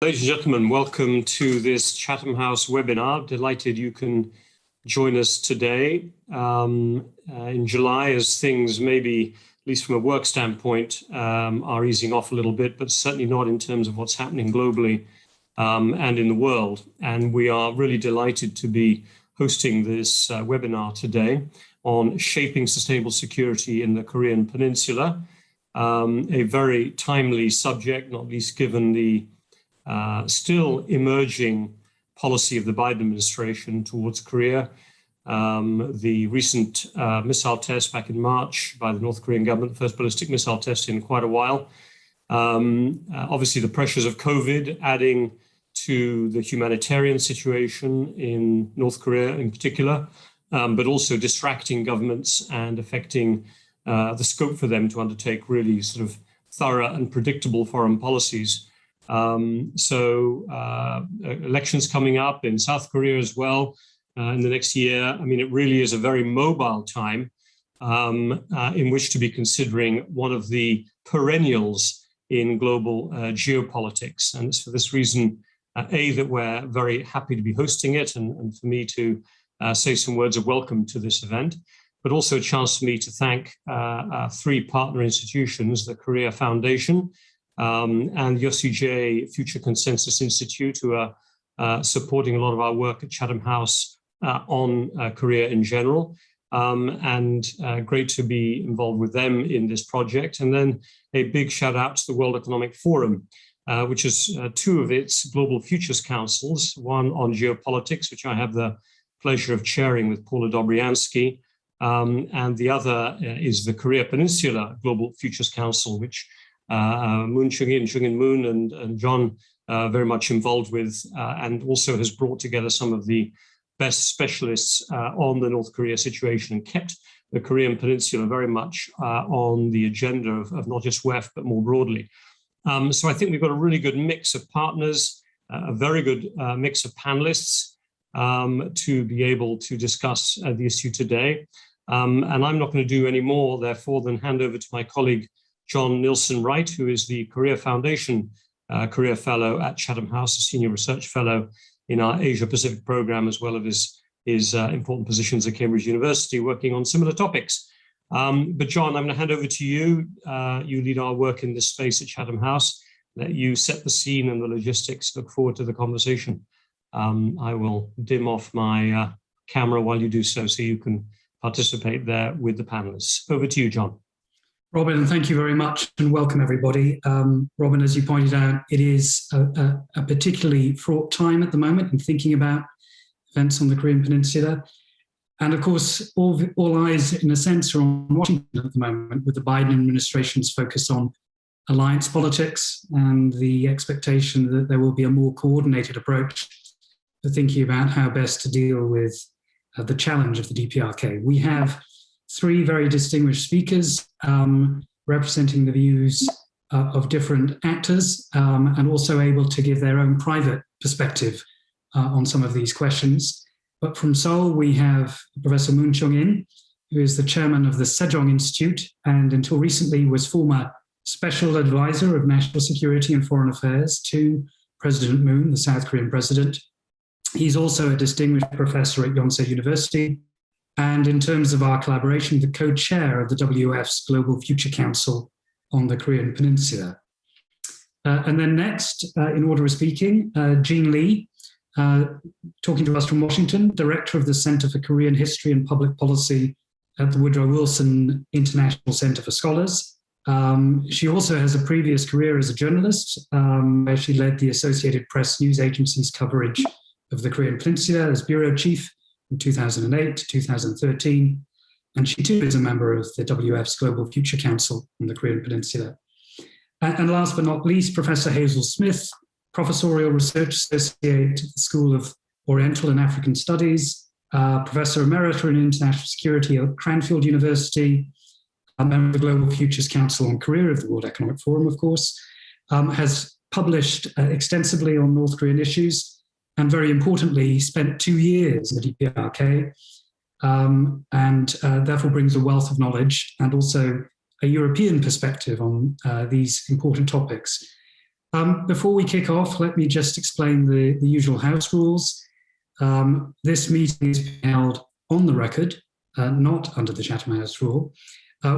Ladies and gentlemen, welcome to this Chatham House webinar. Delighted you can join us today. In July, as things maybe, at least from a work standpoint, are easing off a little bit, but certainly not in terms of what's happening globally and in the world. And we are really delighted to be hosting this webinar today on shaping sustainable security in the Korean Peninsula. A very timely subject, not least given the still emerging policy of the Biden administration towards Korea. The recent missile test back in March by the North Korean government, first ballistic missile test in quite a while. Obviously, the pressures of COVID adding to the humanitarian situation in North Korea in particular, but also distracting governments and affecting the scope for them to undertake really sort of thorough and predictable foreign policies. Elections coming up in South Korea as well in the next year. I mean, it really is a very mobile time in which to be considering one of the perennials in global geopolitics. And it's for this reason, that we're very happy to be hosting it and for me to say some words of welcome to this event, but also a chance for me to thank three partner institutions, the Korea Foundation, and Yosi Future Consensus Institute, who are supporting a lot of our work at Chatham House on Korea in general. Great to be involved with them in this project. And then a big shout out to the World Economic Forum, which is two of its Global Futures Councils, one on geopolitics, which I have the pleasure of chairing with Paula Dobriansky, and the other is the Korea Peninsula Global Futures Council, which Moon Chung-in Moon and John very much involved with, and also has brought together some of the best specialists on the North Korea situation and kept the Korean Peninsula very much on the agenda of not just WEF, but more broadly. So I think we've got a really good mix of partners, a very good mix of panelists to be able to discuss the issue today. And I'm not going to do any more, therefore, than hand over to my colleague, John Nielsen Wright, who is the Korea Foundation Career Fellow at Chatham House, a Senior Research Fellow in our Asia Pacific program, as well as his important positions at Cambridge University, working on similar topics. But John, I'm going to hand over to you. You lead our work in this space at Chatham House. Let you set the scene and the logistics. Look forward to the conversation. I will dim off my camera while you do so you can participate there with the panelists. Over to you, John. Robin, thank you very much and welcome everybody. Robin, as you pointed out, it is a particularly fraught time at the moment in thinking about events on the Korean Peninsula. And of course, all eyes in a sense are on Washington at the moment, with the Biden administration's focus on alliance politics and the expectation that there will be a more coordinated approach to thinking about how best to deal with the challenge of the DPRK. We have three very distinguished speakers representing the views of different actors and also able to give their own private perspective on some of these questions. But from Seoul, we have Professor Moon Chung-in, who is the chairman of the Sejong Institute and until recently was former special advisor of national security and foreign affairs to President Moon, the South Korean president. He's also a distinguished professor at Yonsei University, and in terms of our collaboration, the co-chair of the WF's Global Future Council on the Korean Peninsula. And then next, in order of speaking, Jean Lee, talking to us from Washington, director of the Center for Korean History and Public Policy at the Woodrow Wilson International Center for Scholars. She also has a previous career as a journalist, where she led the Associated Press news agency's coverage of the Korean Peninsula as bureau chief from 2008 to 2013, and she too is a member of the WF's Global Future Council on the Korean Peninsula. And last but not least, Professor Hazel Smith, Professorial Research Associate at the School of Oriental and African Studies, Professor Emerita in International Security at Cranfield University, a member of the Global Futures Council on Korea of the World Economic Forum, of course, has published extensively on North Korean issues, and very importantly, spent 2 years at the DPRK, and therefore brings a wealth of knowledge and also a European perspective on these important topics. Before we kick off, let me just explain the usual house rules. This meeting is held on the record, not under the Chatham House rule.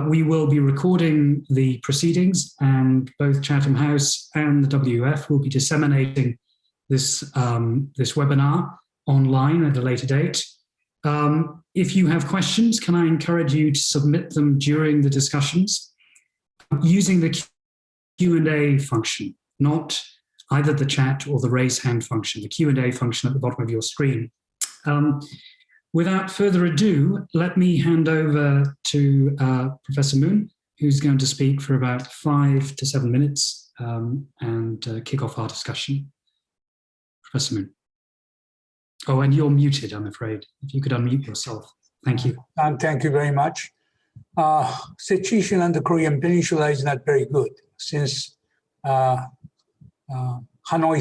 We will be recording the proceedings, and both Chatham House and the WF will be disseminating this webinar online at a later date. If you have questions, can I encourage you to submit them during the discussions using the Q&A function, not either the chat or the raise hand function, the Q&A function at the bottom of your screen. Without further ado, let me hand over to Professor Moon, who's going to speak for about 5 to 7 minutes and kick off our discussion. Professor Moon. Oh, and you're muted, I'm afraid. If you could unmute yourself. Thank you. Thank you very much. Situation on the Korean Peninsula is not very good since Hanoi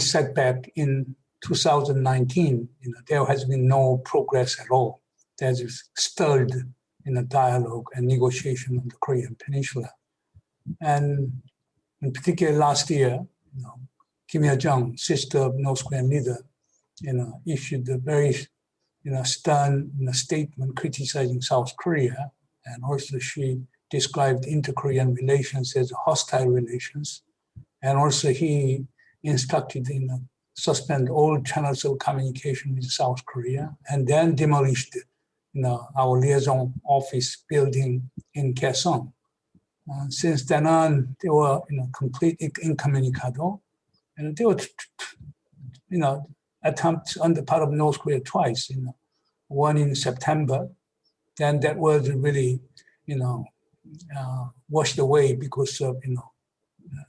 setback in 2019. There has been no progress at all. There's stalled in a dialogue and negotiation on the Korean Peninsula. And in particular, last year, Kim Yo-jong, sister of North Korean leader, issued a very, stern statement criticizing South Korea, and also she described inter-Korean relations as hostile relations, and also he instructed suspend all channels of communication with South Korea, and then demolished, our liaison office building in Kaesong. Since then on, they were, completely incommunicado, and they were, attempts on the part of North Korea twice, one in September, then that was really, washed away because of,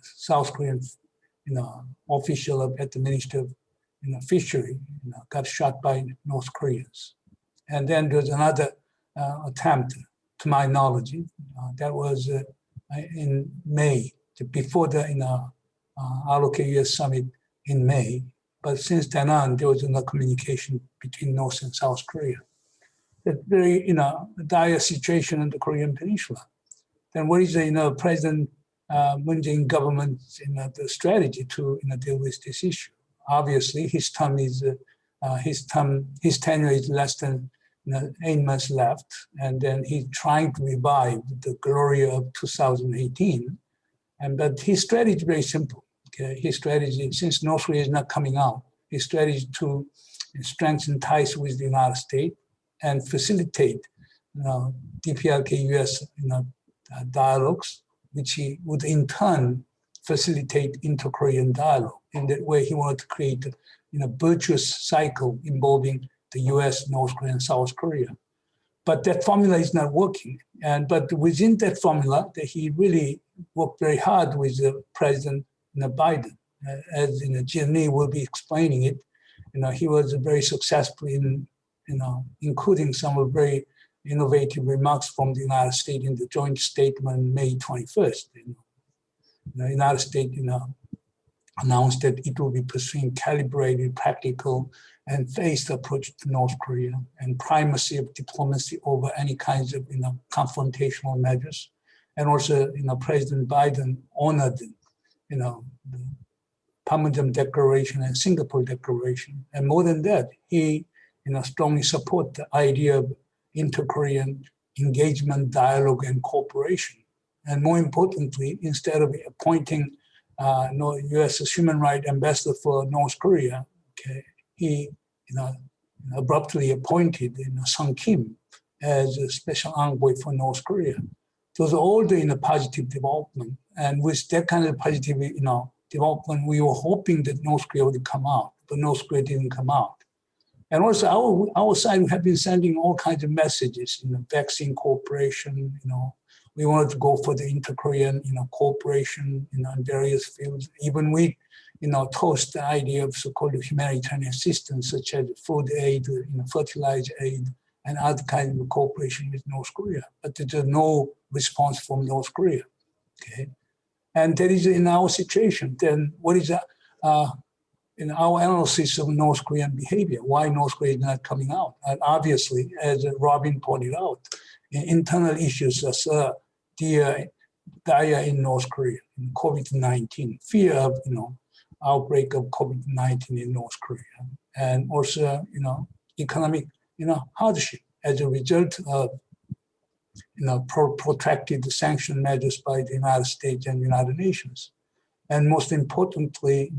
South Korean, official at the Ministry of, Fishery, got shot by North Koreans. And then there's another attempt, to my knowledge, that was in May, before the, ROK-US summit in May. But since then on, there was no communication between North and South Korea. That very, dire situation in the Korean Peninsula. Then what is the, President Moon Jae-in government's, the strategy to, deal with this issue? Obviously, his tenure is less than 8 months left, and then he's trying to revive the glory of 2018. But his strategy is very simple. Okay? His strategy, since North Korea is not coming out, his strategy to strengthen ties with the United States and facilitate, DPRK-US, dialogues, which he would in turn facilitate inter-Korean dialogue. In that way, he wanted to create a virtuous cycle involving the US, North Korea, and South Korea. But that formula is not working. But within that formula, that he really worked very hard with President Biden. As Jin Lee will be explaining it, he was very successful in, including some very innovative remarks from the United States in the joint statement May 21st. The United States, announced that it will be pursuing calibrated, practical, and phased approach to North Korea and primacy of diplomacy over any kinds of, confrontational measures. And also, President Biden honored, the Panmunjom Declaration and Singapore Declaration. And more than that, he, strongly support the idea of inter-Korean engagement, dialogue, and cooperation. And more importantly, instead of appointing U.S. human rights ambassador for North Korea, okay, he, abruptly appointed Sung Kim as a special envoy for North Korea. Those are all the positive development. And with that kind of positive, development, we were hoping that North Korea would come out, but North Korea didn't come out. And also our side, we have been sending all kinds of messages, vaccine cooperation, we wanted to go for the inter-Korean, cooperation, in various fields. Even we, toast the idea of so-called humanitarian assistance, such as food aid, fertilizer aid, and other kinds of cooperation with North Korea. But there's no response from North Korea, okay? And that is in our situation. Then what is in our analysis of North Korean behavior, why North Korea is not coming out? And obviously, as Robin pointed out, internal issues are dire in North Korea, COVID-19, fear of outbreak of COVID-19 in North Korea, and also, economic, hardship as a result of, protracted sanction measures by the United States and United Nations. And most importantly,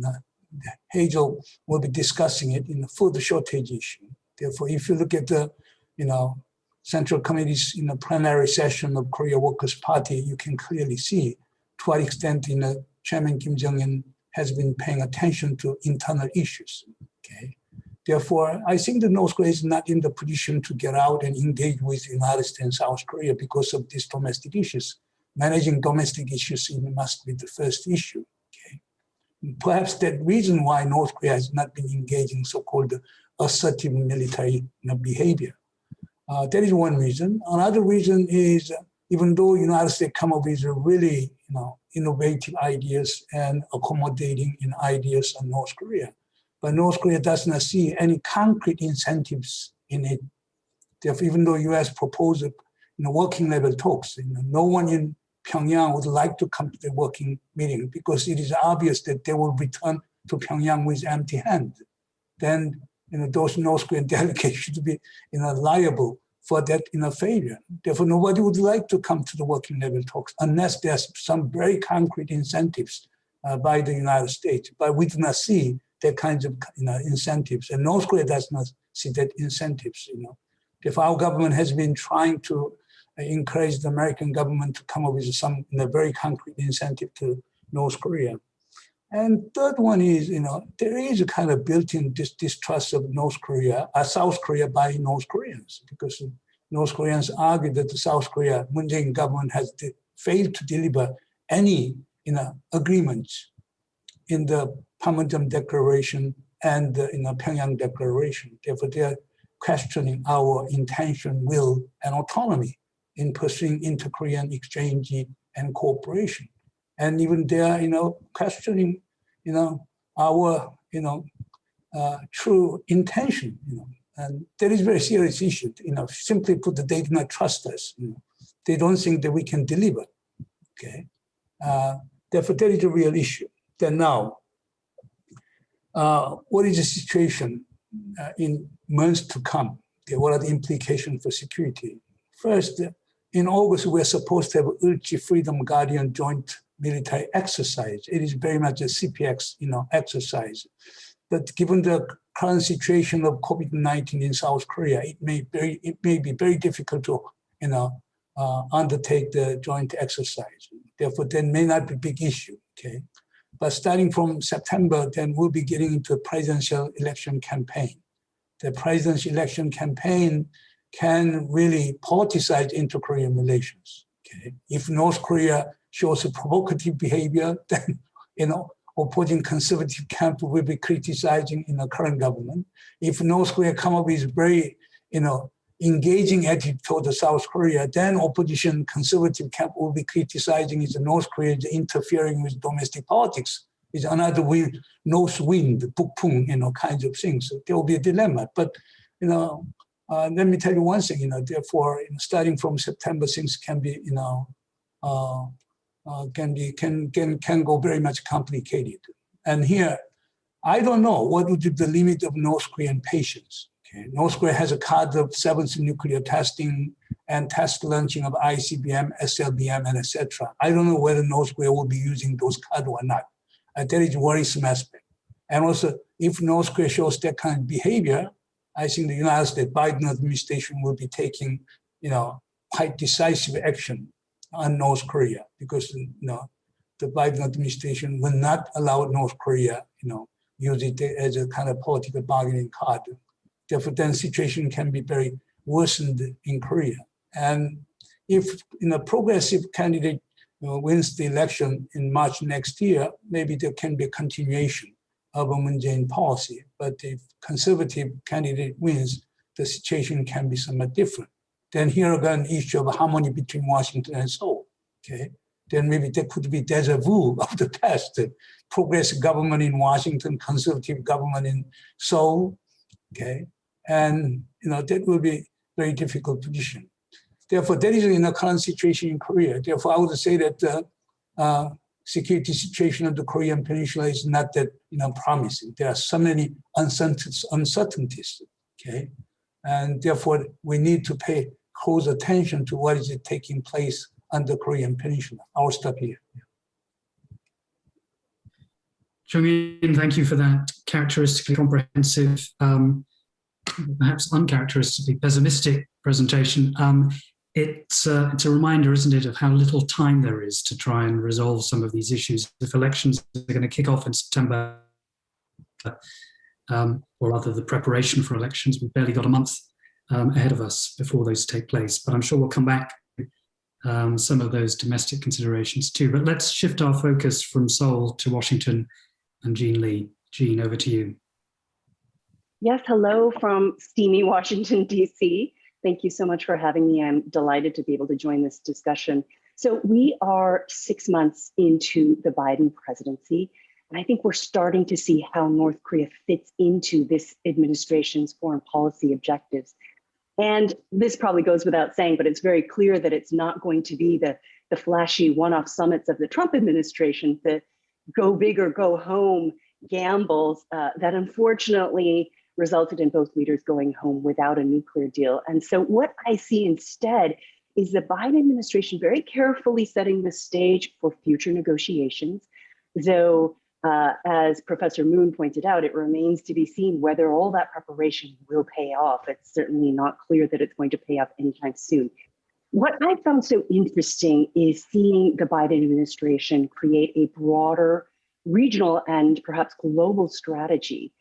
Hazel will be discussing it in the food shortage issue. Therefore, if you look at the, Central Committee's plenary session of Korea Workers' Party, you can clearly see to what extent Chairman Kim Jong-un has been paying attention to internal issues. Okay. Therefore, I think the North Korea is not in the position to get out and engage with the United States and South Korea because of these domestic issues. Managing domestic issues must be the first issue. Okay. Perhaps that reason why North Korea has not been engaging so-called assertive military behavior. That is one reason. Another reason is even though the United States come up with really innovative ideas and accommodating in ideas on North Korea, but North Korea does not see any concrete incentives in it. Therefore, even though U.S. proposed working level talks, no one in Pyongyang would like to come to the working meeting because it is obvious that they will return to Pyongyang with empty hand. Then those North Korean delegates should be liable for that failure. Therefore, nobody would like to come to the working level talks unless there's some very concrete incentives by the United States. But we do not see that kinds of incentives, and North Korea does not see that incentives. Therefore, our government has been trying to encourage the American government to come up with some very concrete incentive to North Korea. And third one is, there is a kind of built-in distrust of South Korea by North Koreans, because North Koreans argue that the South Korea Moon Jae-in government has failed to deliver any agreements in the Panmunjom Declaration and the Pyongyang Declaration. Therefore, they are questioning our intention, will, and autonomy in pursuing inter-Korean exchange and cooperation. And even they are, questioning, our, true intention, and that is a very serious issue. Simply put, they do not trust us. They don't think that we can deliver. Okay, therefore, that is a real issue. Then now, what is the situation in months to come? Okay, what are the implications for security? First, in August, we're supposed to have Ulchi Freedom Guardian joint military exercise. It is very much a CPX, exercise. But given the current situation of COVID-19 in South Korea, it may be very difficult to, undertake the joint exercise. Therefore, that may not be a big issue. Okay, but starting from September, then we'll be getting into a presidential election campaign. The presidential election campaign can really politicize inter-Korean relations. Okay, if North Korea shows a provocative behavior, then opposing conservative camp will be criticizing the current government. If North Korea come up with very engaging attitude toward South Korea, then opposition conservative camp will be criticizing North Korea interfering with domestic politics. It's another wind, north wind, bukpung, kinds of things. So there will be a dilemma. But let me tell you one thing. Therefore, starting from September, things can be can go very much complicated. And here, I don't know what would be the limit of North Korean patience. Okay? North Korea has a card of 7th nuclear testing and test launching of ICBM, SLBM, and etc. I don't know whether North Korea will be using those cards or not. That is a worrisome aspect. And also, if North Korea shows that kind of behavior, I think the United States Biden administration will be taking, quite decisive action on North Korea, because the Biden administration will not allow North Korea, use it as a kind of political bargaining card. Therefore, then the situation can be very worsened in Korea. And if progressive candidate wins the election in March next year, maybe there can be a continuation of a Moon Jae-in policy. But if conservative candidate wins, the situation can be somewhat different. Then here again, an issue of harmony between Washington and Seoul. Okay, then maybe there could be deja vu of the past. Progressive government in Washington, conservative government in Seoul. Okay, and that will be a very difficult position. Therefore, that is in the current situation in Korea. Therefore, I would say that security situation of the Korean Peninsula is not that promising. There are so many uncertainties. Okay, and therefore we need to pay close attention to what is taking place on the Korean Peninsula. I'll stop here. Chung-In, thank you for that characteristically comprehensive, perhaps uncharacteristically pessimistic presentation. It's a reminder, isn't it, of how little time there is to try and resolve some of these issues. If elections are going to kick off in September, or rather the preparation for elections, we've barely got a month ahead of us before those take place. But I'm sure we'll come back to some of those domestic considerations too. But let's shift our focus from Seoul to Washington and Jean Lee. Jean, over to you. Yes, hello from steamy Washington, D.C. Thank you so much for having me. I'm delighted to be able to join this discussion. So we are 6 months into the Biden presidency, and I think we're starting to see how North Korea fits into this administration's foreign policy objectives. And this probably goes without saying, but it's very clear that it's not going to be the flashy one-off summits of the Trump administration, the go big or go home gambles that unfortunately resulted in both leaders going home without a nuclear deal. And so what I see instead is the Biden administration very carefully setting the stage for future negotiations, though as Professor Moon pointed out, it remains to be seen whether all that preparation will pay off. It's certainly not clear that it's going to pay off anytime soon. What I found so interesting is seeing the Biden administration create a broader regional and perhaps global strategy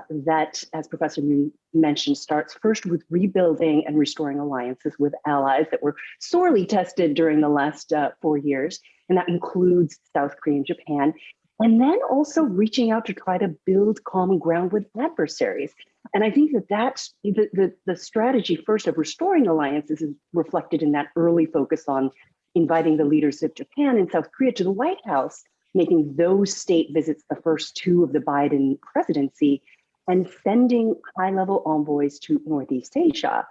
that, as Professor Moon mentioned, starts first with rebuilding and restoring alliances with allies that were sorely tested during the last 4 years, and that includes South Korea and Japan, and then also reaching out to try to build common ground with adversaries. And I think that's the strategy first of restoring alliances is reflected in that early focus on inviting the leaders of Japan and South Korea to the White House, making those state visits the first 2 of the Biden presidency, and sending high-level envoys to Northeast Asia.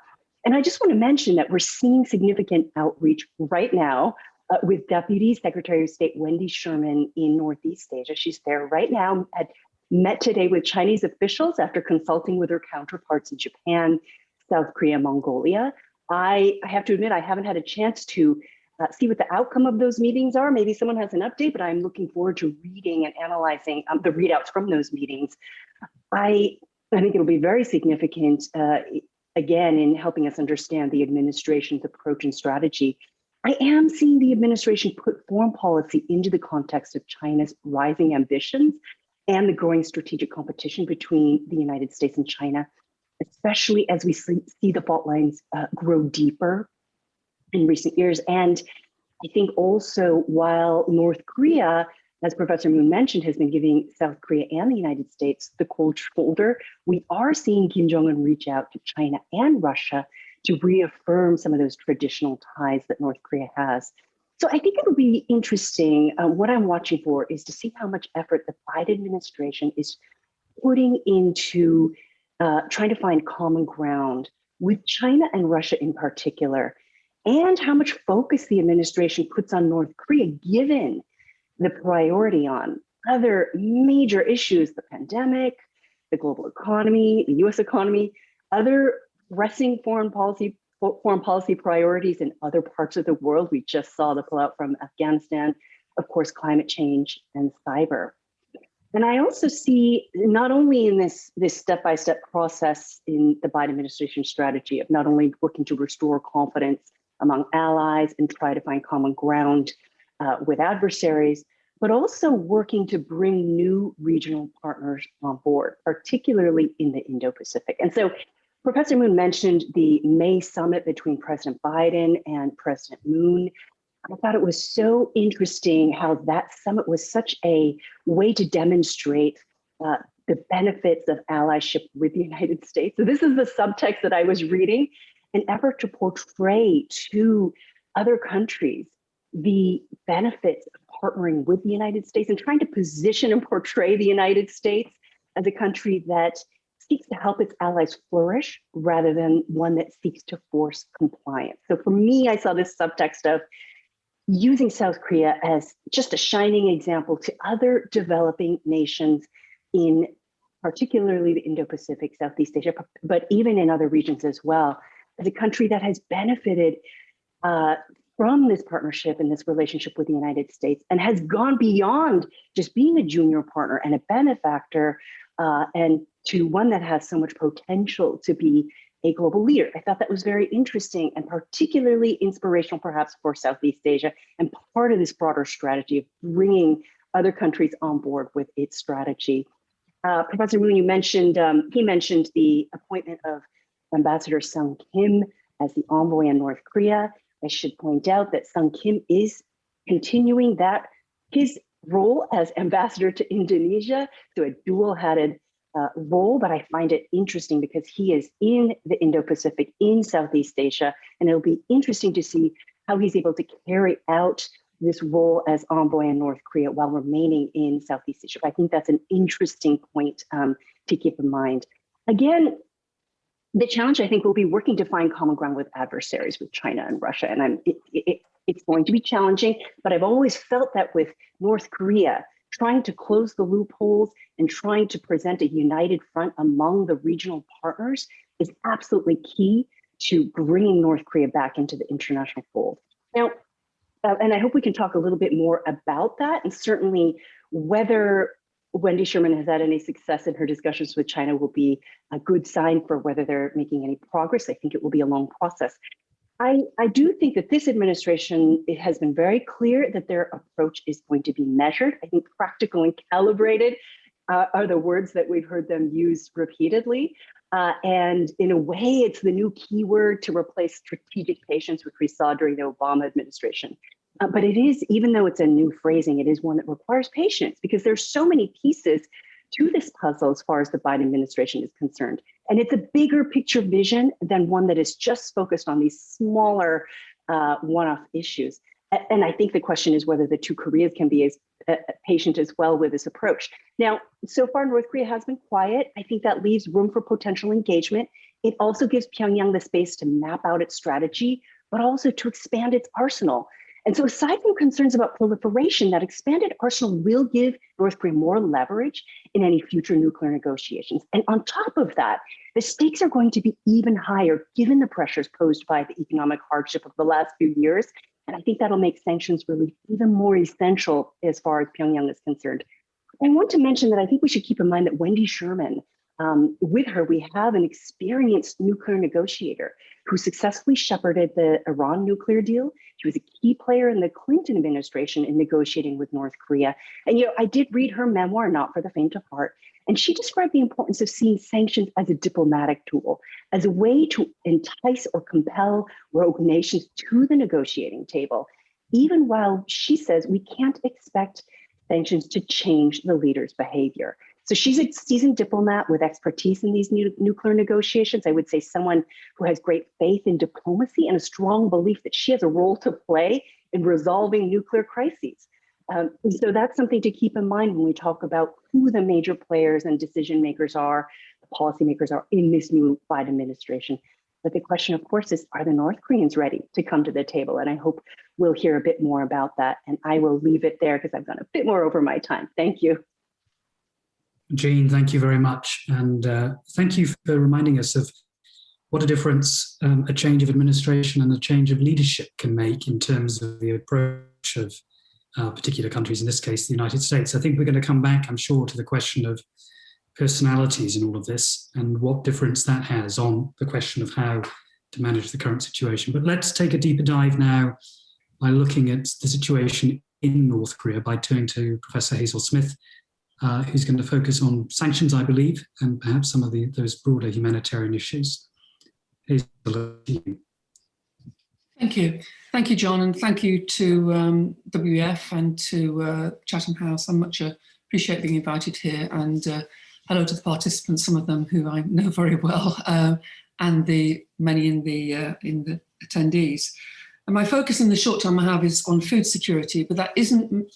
And I just want to mention that we're seeing significant outreach right now with Deputy Secretary of State Wendy Sherman in Northeast Asia. She's there right now, had met today with Chinese officials after consulting with her counterparts in Japan, South Korea, Mongolia. I have to admit, I haven't had a chance to see what the outcome of those meetings are. Maybe someone has an update, but I'm looking forward to reading and analyzing the readouts from those meetings. I think it'll be very significant, again, in helping us understand the administration's approach and strategy. I am seeing the administration put foreign policy into the context of China's rising ambitions and the growing strategic competition between the United States and China, especially as we see the fault lines grow deeper in recent years. And I think also while North Korea, as Professor Moon mentioned, has been giving South Korea and the United States the cold shoulder, we are seeing Kim Jong-un reach out to China and Russia to reaffirm some of those traditional ties that North Korea has. So I think it'll be interesting. What I'm watching for is to see how much effort the Biden administration is putting into trying to find common ground with China and Russia in particular, and how much focus the administration puts on North Korea, given the priority on other major issues, the pandemic, the global economy, the US economy, other pressing foreign policy priorities in other parts of the world. We just saw the pullout from Afghanistan, of course, climate change and cyber. And I also see not only in this step-by-step process in the Biden administration strategy of not only working to restore confidence among allies and try to find common ground with adversaries, but also working to bring new regional partners on board, particularly in the Indo-Pacific. And so Professor Moon mentioned the May summit between President Biden and President Moon. I thought it was so interesting how that summit was such a way to demonstrate the benefits of allyship with the United States. So this is the subtext that I was reading, an effort to portray to other countries the benefits of partnering with the United States and trying to position and portray the United States as a country that seeks to help its allies flourish rather than one that seeks to force compliance. So for me, I saw this subtext of using South Korea as just a shining example to other developing nations in particularly the Indo-Pacific, Southeast Asia, but even in other regions as well, as a country that has benefited from this partnership and this relationship with the United States and has gone beyond just being a junior partner and a benefactor and to one that has so much potential to be a global leader. I thought that was very interesting and particularly inspirational perhaps for Southeast Asia and part of this broader strategy of bringing other countries on board with its strategy. Professor Moon, you mentioned, he mentioned the appointment of Ambassador Sung Kim as the envoy in North Korea. I should point out that Sung Kim is continuing his role as ambassador to Indonesia, so a dual-hatted role, but I find it interesting because he is in the Indo-Pacific, in Southeast Asia, and it'll be interesting to see how he's able to carry out this role as envoy in North Korea while remaining in Southeast Asia. I think that's an interesting point to keep in mind. Again, the challenge, I think, will be working to find common ground with adversaries, with China and Russia. And it's going to be challenging, but I've always felt that with North Korea, trying to close the loopholes and trying to present a united front among the regional partners is absolutely key to bringing North Korea back into the international fold. Now, and I hope we can talk a little bit more about that, and certainly whether Wendy Sherman has had any success in her discussions with China will be a good sign for whether they're making any progress. I think it will be a long process. I do think that this administration, it has been very clear that their approach is going to be measured. I think practical and calibrated are the words that we've heard them use repeatedly. And in a way, it's the new keyword to replace strategic patience, which we saw during the Obama administration. But it is, even though it's a new phrasing, it is one that requires patience because there's so many pieces to this puzzle as far as the Biden administration is concerned. And it's a bigger picture vision than one that is just focused on these smaller one-off issues. And I think the question is whether the two Koreas can be as patient as well with this approach. Now, so far North Korea has been quiet. I think that leaves room for potential engagement. It also gives Pyongyang the space to map out its strategy, but also to expand its arsenal. And so aside from concerns about proliferation, that expanded arsenal will give North Korea more leverage in any future nuclear negotiations. And on top of that, the stakes are going to be even higher given the pressures posed by the economic hardship of the last few years. And I think that'll make sanctions relief even more essential as far as Pyongyang is concerned. I want to mention that I think we should keep in mind that Wendy Sherman, with her, we have an experienced nuclear negotiator who successfully shepherded the Iran nuclear deal. She was a key player in the Clinton administration in negotiating with North Korea. And, I did read her memoir, Not for the Faint of Heart, and she described the importance of seeing sanctions as a diplomatic tool, as a way to entice or compel rogue nations to the negotiating table, even while she says we can't expect sanctions to change the leader's behavior. So she's a seasoned diplomat with expertise in these nuclear negotiations. I would say someone who has great faith in diplomacy and a strong belief that she has a role to play in resolving nuclear crises. So that's something to keep in mind when we talk about who the major players and decision makers are, the policymakers are in this new Biden administration. But the question, of course, is, are the North Koreans ready to come to the table? And I hope we'll hear a bit more about that. And I will leave it there because I've gone a bit more over my time. Thank you. Jean, thank you very much. And thank you for reminding us of what a difference a change of administration and a change of leadership can make in terms of the approach of particular countries, in this case, the United States. I think we're going to come back, I'm sure, to the question of personalities in all of this and what difference that has on the question of how to manage the current situation. But let's take a deeper dive now by looking at the situation in North Korea by turning to Professor Hazel Smith, who's going to focus on sanctions, I believe, and perhaps some of those broader humanitarian issues. Hazel, to you. Thank you. Thank you, John, and thank you to WEF and to Chatham House. I much appreciate being invited here, and hello to the participants, some of them who I know very well, and the many in the attendees. And my focus in the short time I have is on food security, but that isn't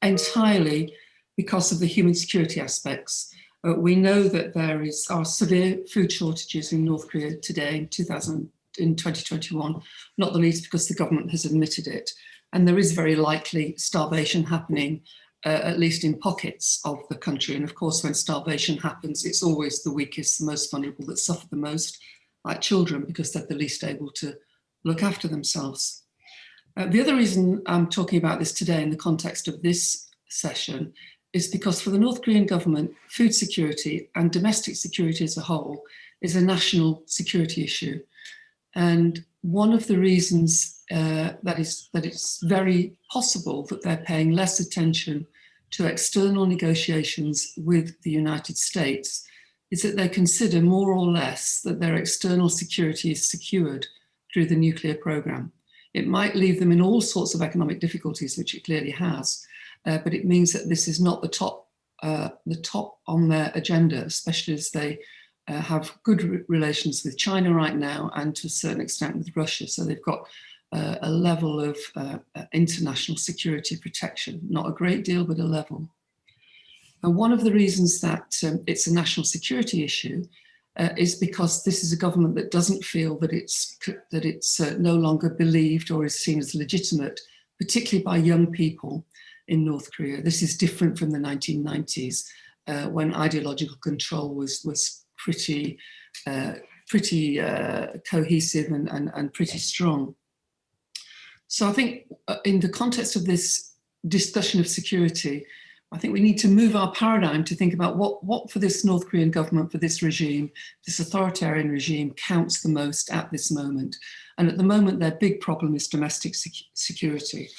entirely because of the human security aspects. We know that there are severe food shortages in North Korea today in 2021, not the least because the government has admitted it. And there is very likely starvation happening, at least in pockets of the country. And of course, when starvation happens, it's always the weakest, the most vulnerable that suffer the most, like children, because they're the least able to look after themselves. The other reason I'm talking about this today in the context of this session is because for the North Korean government, food security and domestic security as a whole is a national security issue. And one of the reasons that it's very possible that they're paying less attention to external negotiations with the United States is that they consider more or less that their external security is secured through the nuclear program. It might leave them in all sorts of economic difficulties, which it clearly has, but it means that this is not the top on their agenda, especially as they have good relations with China right now and to a certain extent with Russia. So they've got a level of international security protection, not a great deal, but a level. And one of the reasons that it's a national security issue is because this is a government that doesn't feel that it's no longer believed or is seen as legitimate, particularly by young people in North Korea. This is different from the 1990s when ideological control was pretty cohesive and pretty strong. So I think in the context of this discussion of security, I think we need to move our paradigm to think about what for this North Korean government, for this regime, this authoritarian regime counts the most at this moment. And at the moment, their big problem is domestic security.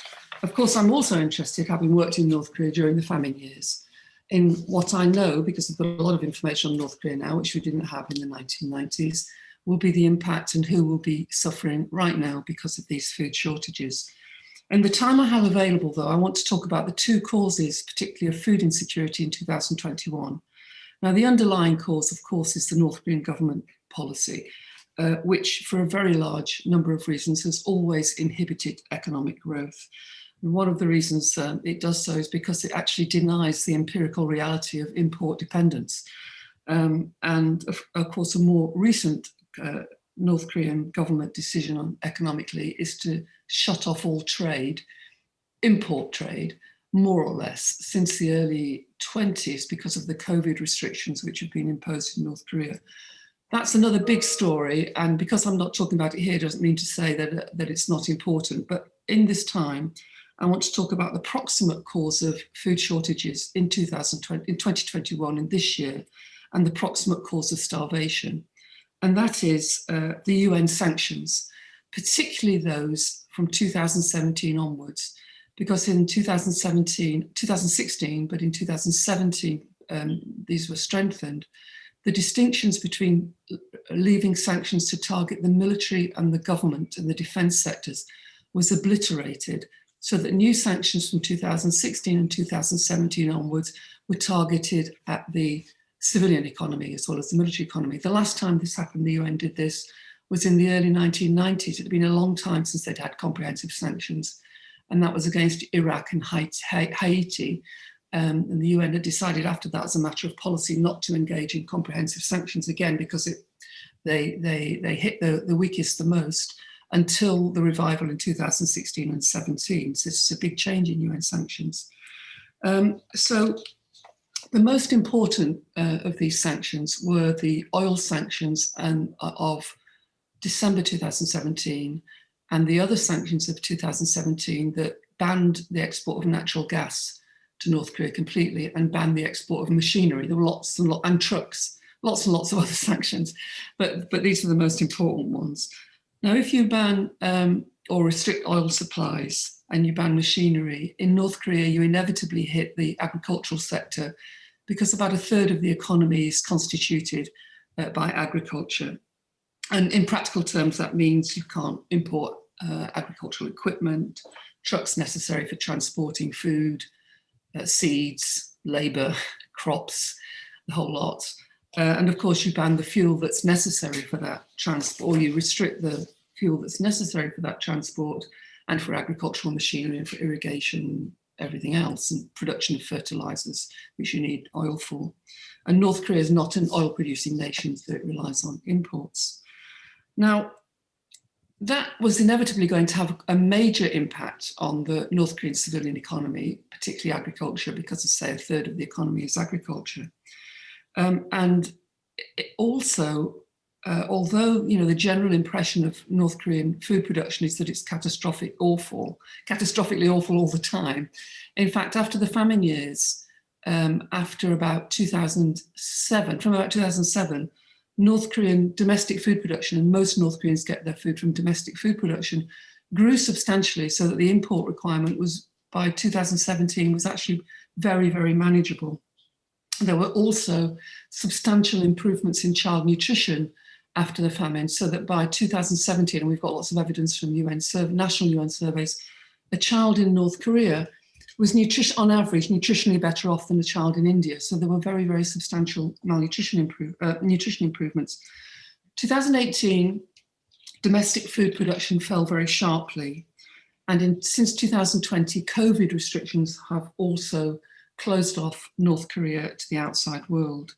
Of course, I'm also interested, having worked in North Korea during the famine years, in what I know, because I've got a lot of information on North Korea now, which we didn't have in the 1990s, will be the impact and who will be suffering right now because of these food shortages. In the time I have available, though, I want to talk about the two causes, particularly of food insecurity in 2021. Now, the underlying cause, of course, is the North Korean government policy, which for a very large number of reasons has always inhibited economic growth. And one of the reasons it does so is because it actually denies the empirical reality of import dependence. And of course, a more recent North Korean government decision on economically is to shut off all trade, import trade, more or less, since the early 20s because of the COVID restrictions which have been imposed in North Korea. That's another big story, and because I'm not talking about it here doesn't mean to say that it's not important, but in this time, I want to talk about the proximate cause of food shortages in 2021 in this year, and the proximate cause of starvation. And that is the UN sanctions, particularly those from 2017 onwards, because in 2016, but in 2017, these were strengthened. The distinctions between leaving sanctions to target the military and the government and the defense sectors was obliterated, so that new sanctions from 2016 and 2017 onwards were targeted at the civilian economy as well as the military economy. The last time this happened, the UN did this, was in the early 1990s. It had been a long time since they'd had comprehensive sanctions, and that was against Iraq and Haiti. And the UN had decided after that, as a matter of policy, not to engage in comprehensive sanctions again, because they hit the weakest the most until the revival in 2016 and 17. So this is a big change in UN sanctions. So the most important of these sanctions were the oil sanctions of December 2017, and the other sanctions of 2017 that banned the export of natural gas to North Korea completely and banned the export of machinery. There were lots and trucks, lots and lots of other sanctions, but these are the most important ones. Now, if you ban or restrict oil supplies and you ban machinery, in North Korea, you inevitably hit the agricultural sector because about a third of the economy is constituted by agriculture. And in practical terms, that means you can't import agricultural equipment, trucks necessary for transporting food, seeds, labour, crops, the whole lot. And of course, you ban the fuel that's necessary for that transport, or you restrict the fuel that's necessary for that transport and for agricultural machinery and for irrigation, everything else, and production of fertilizers, which you need oil for. And North Korea is not an oil-producing nation, so it relies on imports. Now, that was inevitably going to have a major impact on the North Korean civilian economy, particularly agriculture, because, as I say, a third of the economy is agriculture. And also, although the general impression of North Korean food production is that it's catastrophically awful all the time, in fact, after the famine years, after about 2007, from about 2007, North Korean domestic food production, and most North Koreans get their food from domestic food production, grew substantially, so that the import requirement was, by 2017, was actually very, very manageable. There were also substantial improvements in child nutrition after the famine, so that by 2017, and we've got lots of evidence from national UN surveys, a child in North Korea was on average nutritionally better off than a child in India. So there were very, very substantial nutrition improvements. 2018, domestic food production fell very sharply. And since 2020, COVID restrictions have also closed off North Korea to the outside world.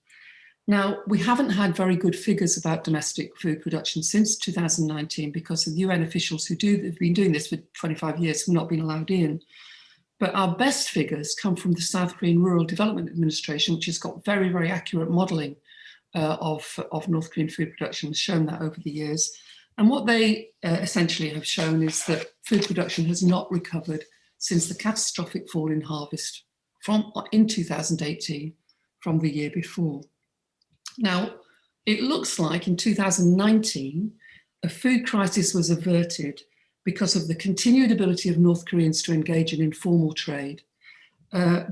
Now, we haven't had very good figures about domestic food production since 2019 because the UN officials who've been doing this for 25 years have not been allowed in. But our best figures come from the South Korean Rural Development Administration, which has got very, very accurate modelling of North Korean food production, has shown that over the years. And what they essentially have shown is that food production has not recovered since the catastrophic fall in harvest in 2018 from the year before. Now, it looks like in 2019, a food crisis was averted because of the continued ability of North Koreans to engage in informal trade,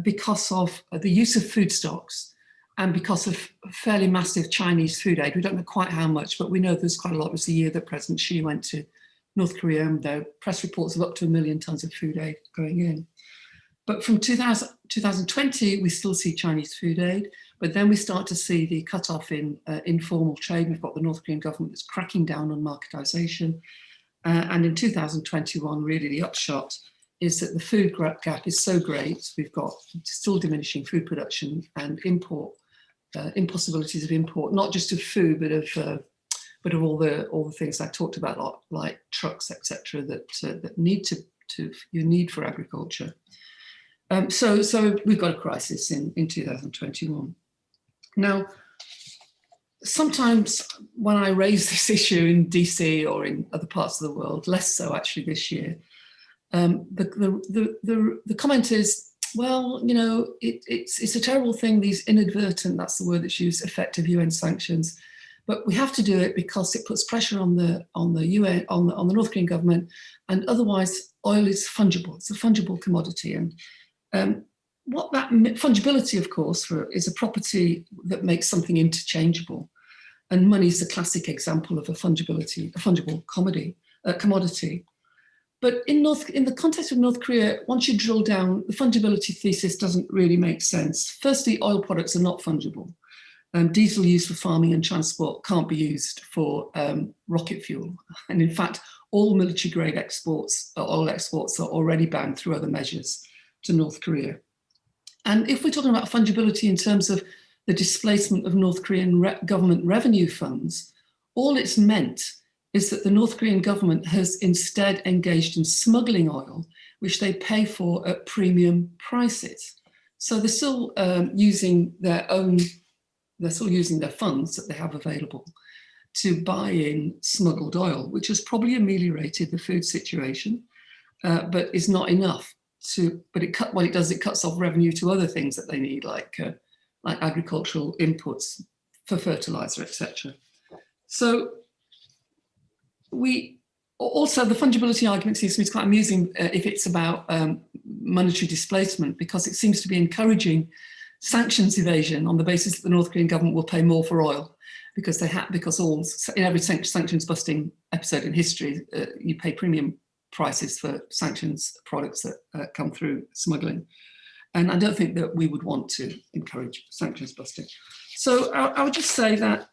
because of the use of food stocks, and because of fairly massive Chinese food aid. We don't know quite how much, but we know there's quite a lot. It was the year that President Xi went to North Korea, and there are press reports of up to 1 million tons of food aid going in. But from 2020, we still see Chinese food aid, but then we start to see the cutoff in informal trade. We've got the North Korean government that's cracking down on marketization. And in 2021, really the upshot is that the food gap is so great. We've got still diminishing food production and impossibilities of import, not just of food, but of all the things I talked about, like trucks, etc., that you need for agriculture. So we've got a crisis in 2021. Now, sometimes when I raise this issue in DC or in other parts of the world, less so actually this year, the comment is, well, it's a terrible thing, these inadvertent, that's the word that's used, effective UN sanctions, but we have to do it because it puts pressure on the UN, on the North Korean government, and otherwise oil is fungible. It's a fungible commodity, and what that fungibility, of course, is a property that makes something interchangeable. And money is the classic example of a fungible commodity. But in the context of North Korea, once you drill down, the fungibility thesis doesn't really make sense. Firstly, oil products are not fungible. Diesel used for farming and transport can't be used for rocket fuel. And in fact, all military-grade oil exports are already banned through other measures to North Korea. And if we're talking about fungibility in terms of the displacement of North Korean government revenue funds, all it's meant is that the North Korean government has instead engaged in smuggling oil, which they pay for at premium prices. So they're still using their funds that they have available to buy in smuggled oil, which has probably ameliorated the food situation, but is not enough. It cuts off revenue to other things that they need, like agricultural inputs for fertilizer, etc. So also the fungibility argument seems to me quite amusing if it's about monetary displacement, because it seems to be encouraging sanctions evasion on the basis that the North Korean government will pay more for oil, because in every sanctions busting episode in history, you pay premium prices for sanctions products that come through smuggling. And I don't think that we would want to encourage sanctions busting. So I would just say that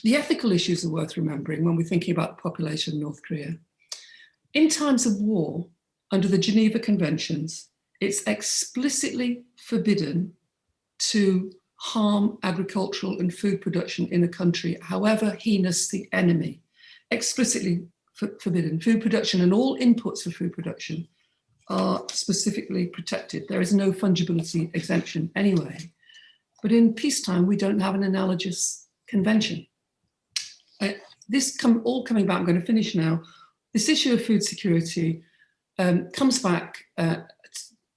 the ethical issues are worth remembering when we're thinking about the population of North Korea. In times of war, under the Geneva Conventions, it's explicitly forbidden to harm agricultural and food production in a country, however heinous the enemy. Explicitly forbidden. Food production and all inputs for food production are specifically protected. There is no fungibility exemption anyway. But in peacetime, we don't have an analogous convention. All coming back, I'm going to finish now. This issue of food security comes back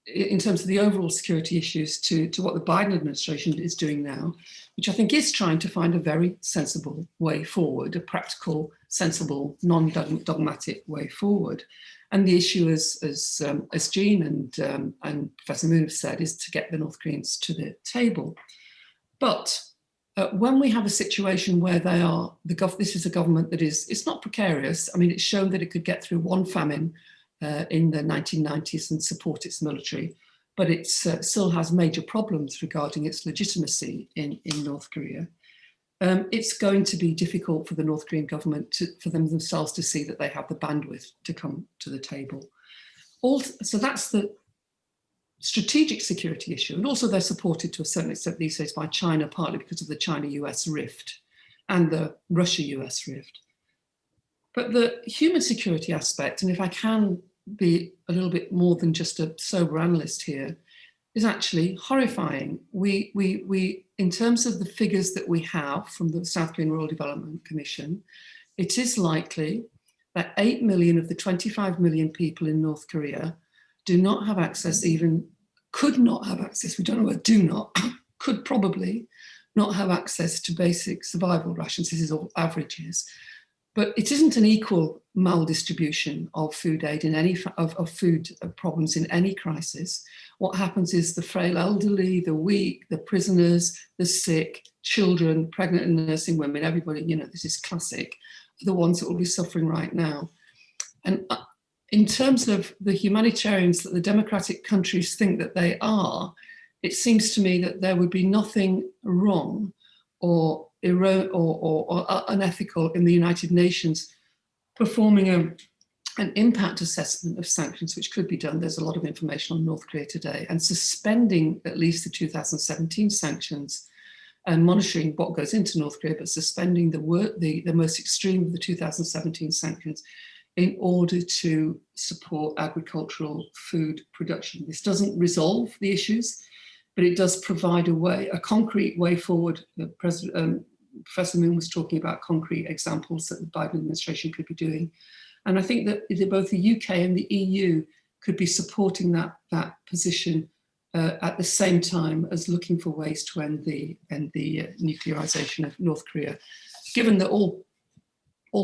in terms of the overall security issues to what the Biden administration is doing now, which I think is trying to find a very sensible way forward, a practical, sensible, non-dogmatic way forward. And the issue, as Jean and Professor Moon have said, is to get the North Koreans to the table. But when we have a situation where this is a government that it's not precarious. I mean, it's shown that it could get through one famine in the 1990s and support its military, but it still has major problems regarding its legitimacy in North Korea. It's going to be difficult for the North Korean government for themselves to see that they have the bandwidth to come to the table. So that's the strategic security issue. And also they're supported to a certain extent these days by China, partly because of the China-US rift and the Russia-US rift. But the human security aspect, and if I can be a little bit more than just a sober analyst here, is actually horrifying. We in terms of the figures that we have from the South Korean Rural Development Commission, it is likely that 8 million of the 25 million people in North Korea do not have access, could not have access, we don't know what do not, could probably not have access to basic survival rations. This is all averages. But it isn't an equal maldistribution of food aid in any of food problems in any crisis. What happens is the frail elderly, the weak, the prisoners, the sick, children, pregnant and nursing women, everybody, this is classic, are the ones that will be suffering right now. And in terms of the humanitarians that the democratic countries think that they are, it seems to me that there would be nothing wrong or unethical in the United Nations performing an impact assessment of sanctions, which could be done. There's a lot of information on North Korea today, and suspending at least the 2017 sanctions and monitoring what goes into North Korea, but suspending the most extreme of the 2017 sanctions in order to support agricultural food production. This doesn't resolve the issues, but it does provide a concrete way forward. Professor Moon was talking about concrete examples that the Biden administration could be doing. And I think that both the UK and the EU could be supporting that position at the same time as looking for ways to end the nuclearization of North Korea. Given that all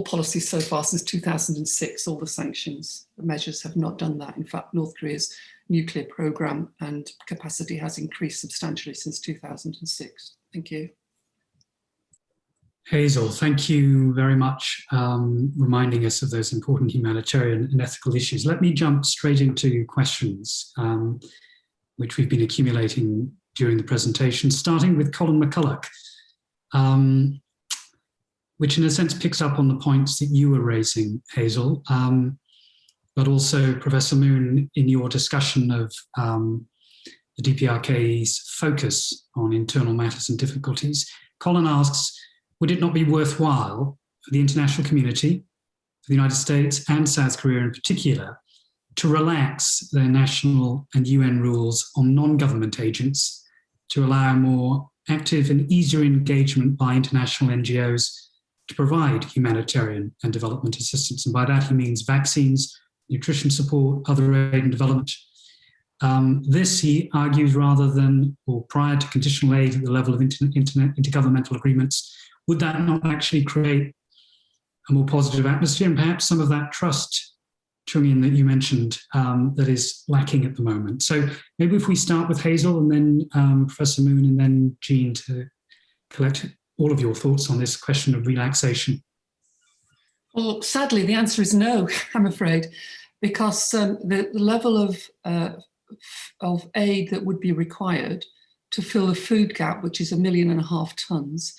policies so far since 2006, all the sanctions measures have not done that. In fact, North Korea's nuclear program and capacity has increased substantially since 2006. Thank you. Hazel, thank you very much reminding us of those important humanitarian and ethical issues. Let me jump straight into questions, which we've been accumulating during the presentation, starting with Colin McCulloch, which in a sense picks up on the points that you were raising, Hazel, but also Professor Moon, in your discussion of the DPRK's focus on internal matters and difficulties. Colin asks, would it not be worthwhile for the international community, for the United States and South Korea in particular, to relax their national and UN rules on non-government agents to allow more active and easier engagement by international NGOs to provide humanitarian and development assistance? And by that he means vaccines, nutrition support, other aid and development. This, he argues, rather than, or prior to conditional aid at the level of intergovernmental agreements, would that not actually create a more positive atmosphere and perhaps some of that trust, Chung-Yin, that you mentioned, that is lacking at the moment? So maybe if we start with Hazel and then Professor Moon and then Jean to collect all of your thoughts on this question of relaxation. Well, sadly, the answer is no, I'm afraid, because the level of aid that would be required to fill a food gap, which is 1.5 million tons,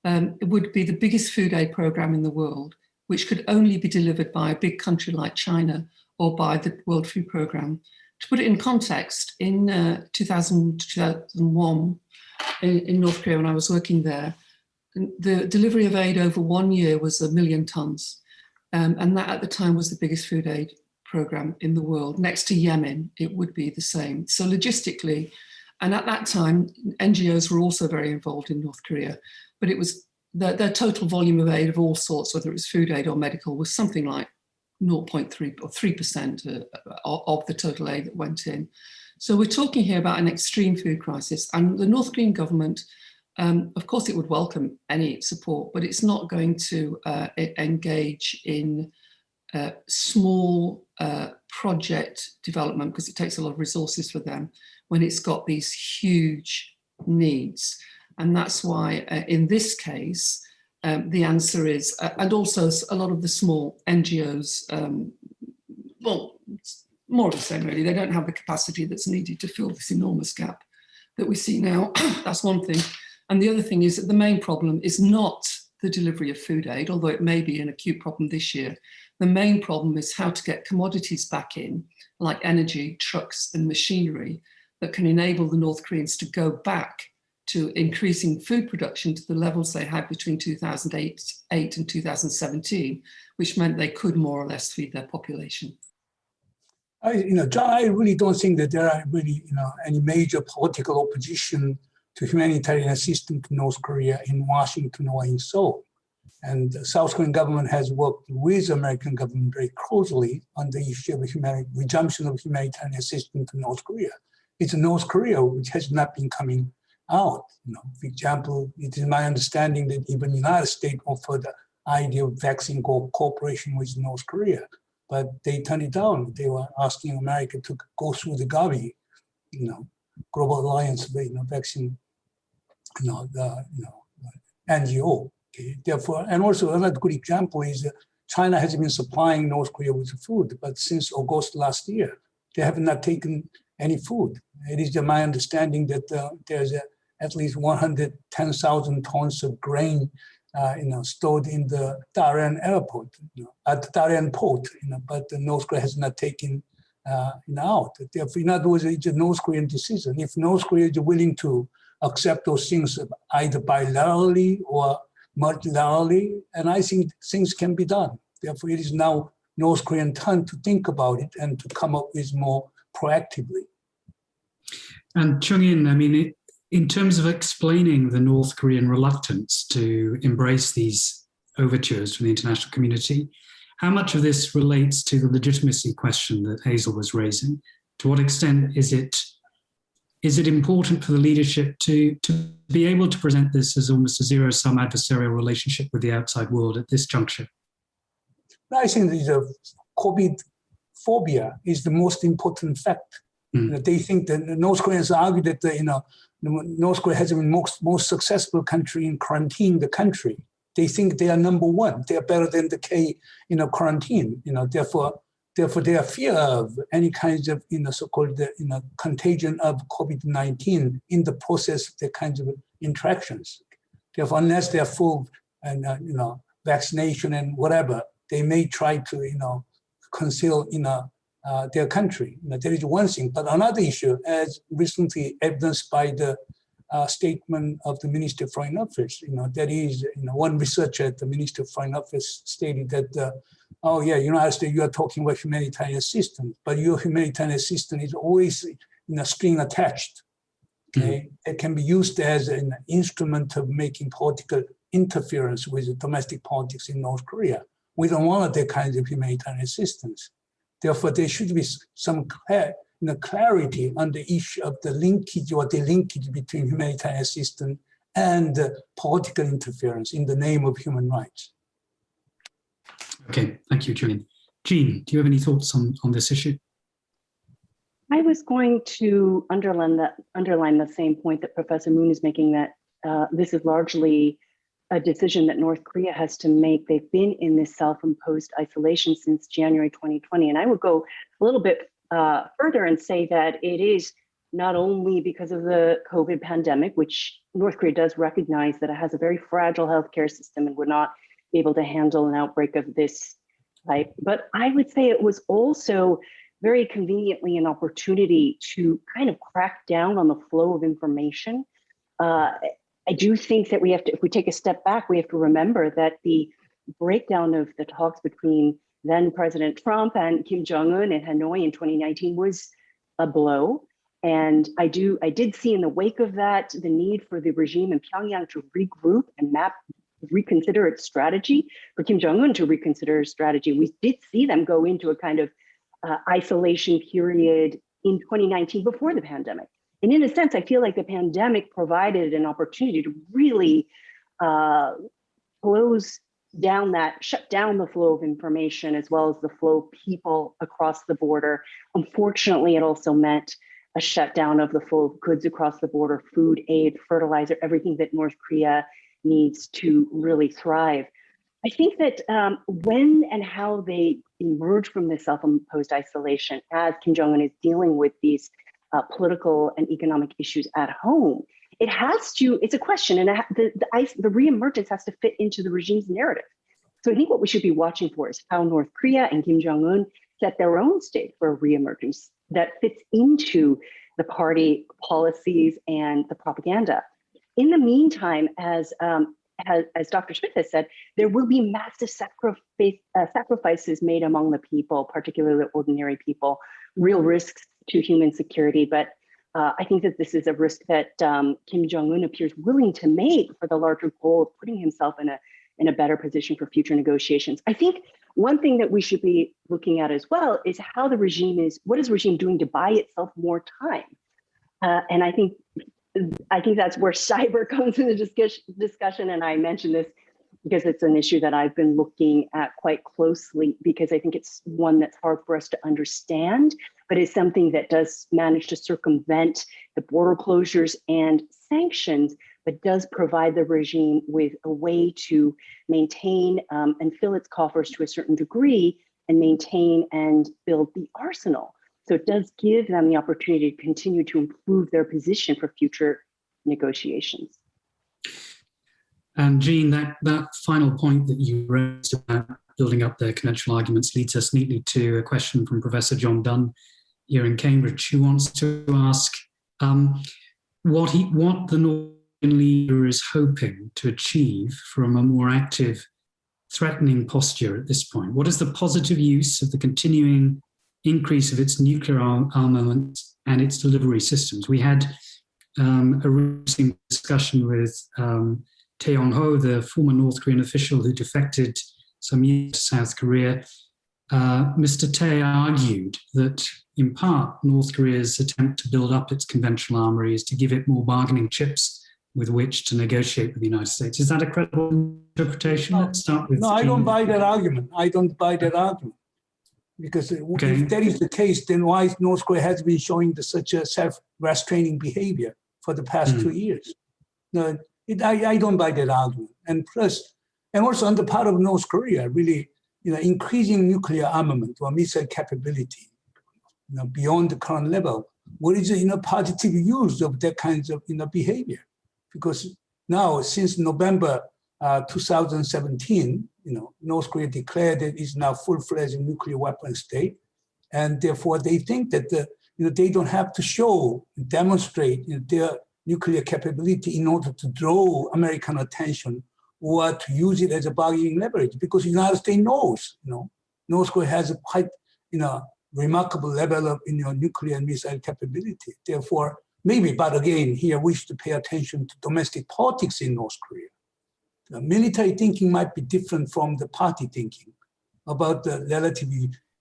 it would be the biggest food aid program in the world, which could only be delivered by a big country like China or by the World Food Programme. To put it in context, in 2001, in North Korea, when I was working there, the delivery of aid over 1 year was 1 million tons. And that at the time was the biggest food aid program in the world. Next to Yemen, it would be the same. So logistically, and at that time, NGOs were also very involved in North Korea, but it was their total volume of aid of all sorts, whether it was food aid or medical, was something like 0.3 or 3% of the total aid that went in. So we're talking here about an extreme food crisis, and the North Korean government, of course, it would welcome any support, but it's not going to engage in small project development, because it takes a lot of resources for them when it's got these huge needs. And that's why in this case, the answer is, and also a lot of the small NGOs, well, more of the same really, they don't have the capacity that's needed to fill this enormous gap that we see now. That's one thing. And the other thing is that the main problem is not the delivery of food aid, although it may be an acute problem this year. The main problem is how to get commodities back in, like energy, trucks and machinery, that can enable the North Koreans to go back to increasing food production to the levels they had between 2008 and 2017, which meant they could more or less feed their population. John, I really don't think that there are really, any major political opposition to humanitarian assistance to North Korea in Washington or in Seoul. And the South Korean government has worked with the American government very closely on the issue of resumption of humanitarian assistance to North Korea. It's North Korea which has not been coming out. For example, it is my understanding that even the United States offered the idea of vaccine cooperation with North Korea, but they turned it down. They were asking America to go through the Gavi, Global Alliance Vaccine, NGO. Okay. Therefore, and also another good example is China has been supplying North Korea with food, but since August last year, they have not taken any food. It is my understanding that there's at least 110,000 tons of grain, stored in the Dalian airport, at the Dalian port, but the North Korea has not taken out. Therefore, in other words, it's a North Korean decision. If North Korea is willing to accept those things either bilaterally or multilaterally, and I think things can be done. Therefore, it is now North Korean turn to think about it and to come up with more proactively. And Chung-In, in terms of explaining the North Korean reluctance to embrace these overtures from the international community, how much of this relates to the legitimacy question that Hazel was raising? To what extent is it important for the leadership to be able to present this as almost a zero-sum adversarial relationship with the outside world at this juncture? I think the COVID phobia is the most important fact. They think that the North Koreans argue that North Korea has been most successful country in quarantining the country. They think they are number one. They are better than the K quarantine. Therefore their fear of any kinds of so-called contagion of COVID-19 in the process of their kinds of interactions. Therefore, unless they are full and vaccination and whatever, they may try to conceal their country. That is one thing. But another issue, as recently evidenced by the statement of the Minister of Foreign Affairs, that is, one researcher at the Minister of Foreign Affairs stated that, United States, you are talking about humanitarian assistance, but your humanitarian assistance is always string attached. Okay? It can be used as an instrument of making political interference with domestic politics in North Korea. We don't want that kind of humanitarian assistance. Therefore, there should be some clarity on the issue of the linkage or the linkage between humanitarian assistance and political interference in the name of human rights. Okay, thank you, Julian. Jean, do you have any thoughts on this issue? I was going to underline the same point that Professor Moon is making, that this is largely a decision that North Korea has to make. They've been in this self-imposed isolation since January 2020. And I would go a little bit further and say that it is not only because of the COVID pandemic, which North Korea does recognize that it has a very fragile healthcare system and would not be able to handle an outbreak of this type, but I would say it was also very conveniently an opportunity to kind of crack down on the flow of information. I do think that we have to, if we take a step back, we have to remember that the breakdown of the talks between then President Trump and Kim Jong-un in Hanoi in 2019 was a blow. And I did see in the wake of that the need for the regime in Pyongyang to regroup and reconsider its strategy, for Kim Jong-un to reconsider his strategy. We did see them go into a kind of isolation period in 2019 before the pandemic. And in a sense, I feel like the pandemic provided an opportunity to really shut down the flow of information as well as the flow of people across the border. Unfortunately, it also meant a shutdown of the flow of goods across the border, food, aid, fertilizer, everything that North Korea needs to really thrive. I think that when and how they emerge from this self-imposed isolation as Kim Jong-un is dealing with these political and economic issues at home, it's a question, and the reemergence has to fit into the regime's narrative. So I think what we should be watching for is how North Korea and Kim Jong-un set their own stage for a reemergence that fits into the party policies and the propaganda. In the meantime, as Dr. Schmidt has said, there will be massive sacrifices made among the people, particularly ordinary people, real risks to human security. But I think that this is a risk that Kim Jong-un appears willing to make for the larger goal of putting himself in a better position for future negotiations. I think one thing that we should be looking at as well is what is the regime doing to buy itself more time? And I think that's where cyber comes in the discussion. And I mention this because it's an issue that I've been looking at quite closely, because I think it's one that's hard for us to understand, but it's something that does manage to circumvent the border closures and sanctions, but does provide the regime with a way to maintain and fill its coffers to a certain degree and maintain and build the arsenal. So it does give them the opportunity to continue to improve their position for future negotiations. And Jean, that final point that you raised about building up their conventional arguments leads us neatly to a question from Professor John Dunn here in Cambridge, who wants to ask what the Northern leader is hoping to achieve from a more active, threatening posture at this point. What is the positive use of the continuing increase of its nuclear armament and its delivery systems? We had a recent discussion with Tae Yong-ho, the former North Korean official who defected some years to South Korea. Mr. Tae argued that, in part, North Korea's attempt to build up its conventional armory is to give it more bargaining chips with which to negotiate with the United States. Is that a credible interpretation? Let's start with I don't buy that argument. Because if that is the case, then why North Korea has been showing such a self-restraining behavior for the past 2 years? No, I don't buy that argument. And also on the part of North Korea, really, increasing nuclear armament or missile capability, beyond the current level. What is the positive use of that kinds of behavior? Because now, since November 2017, North Korea declared that it's now full-fledged nuclear weapon state, and therefore they think that they don't have to demonstrate their nuclear capability in order to draw American attention or to use it as a bargaining leverage, because the United States knows, North Korea has a quite, remarkable level of nuclear and missile capability. Therefore, maybe, but again, here we should pay attention to domestic politics in North Korea. The military thinking might be different from the party thinking about the relative,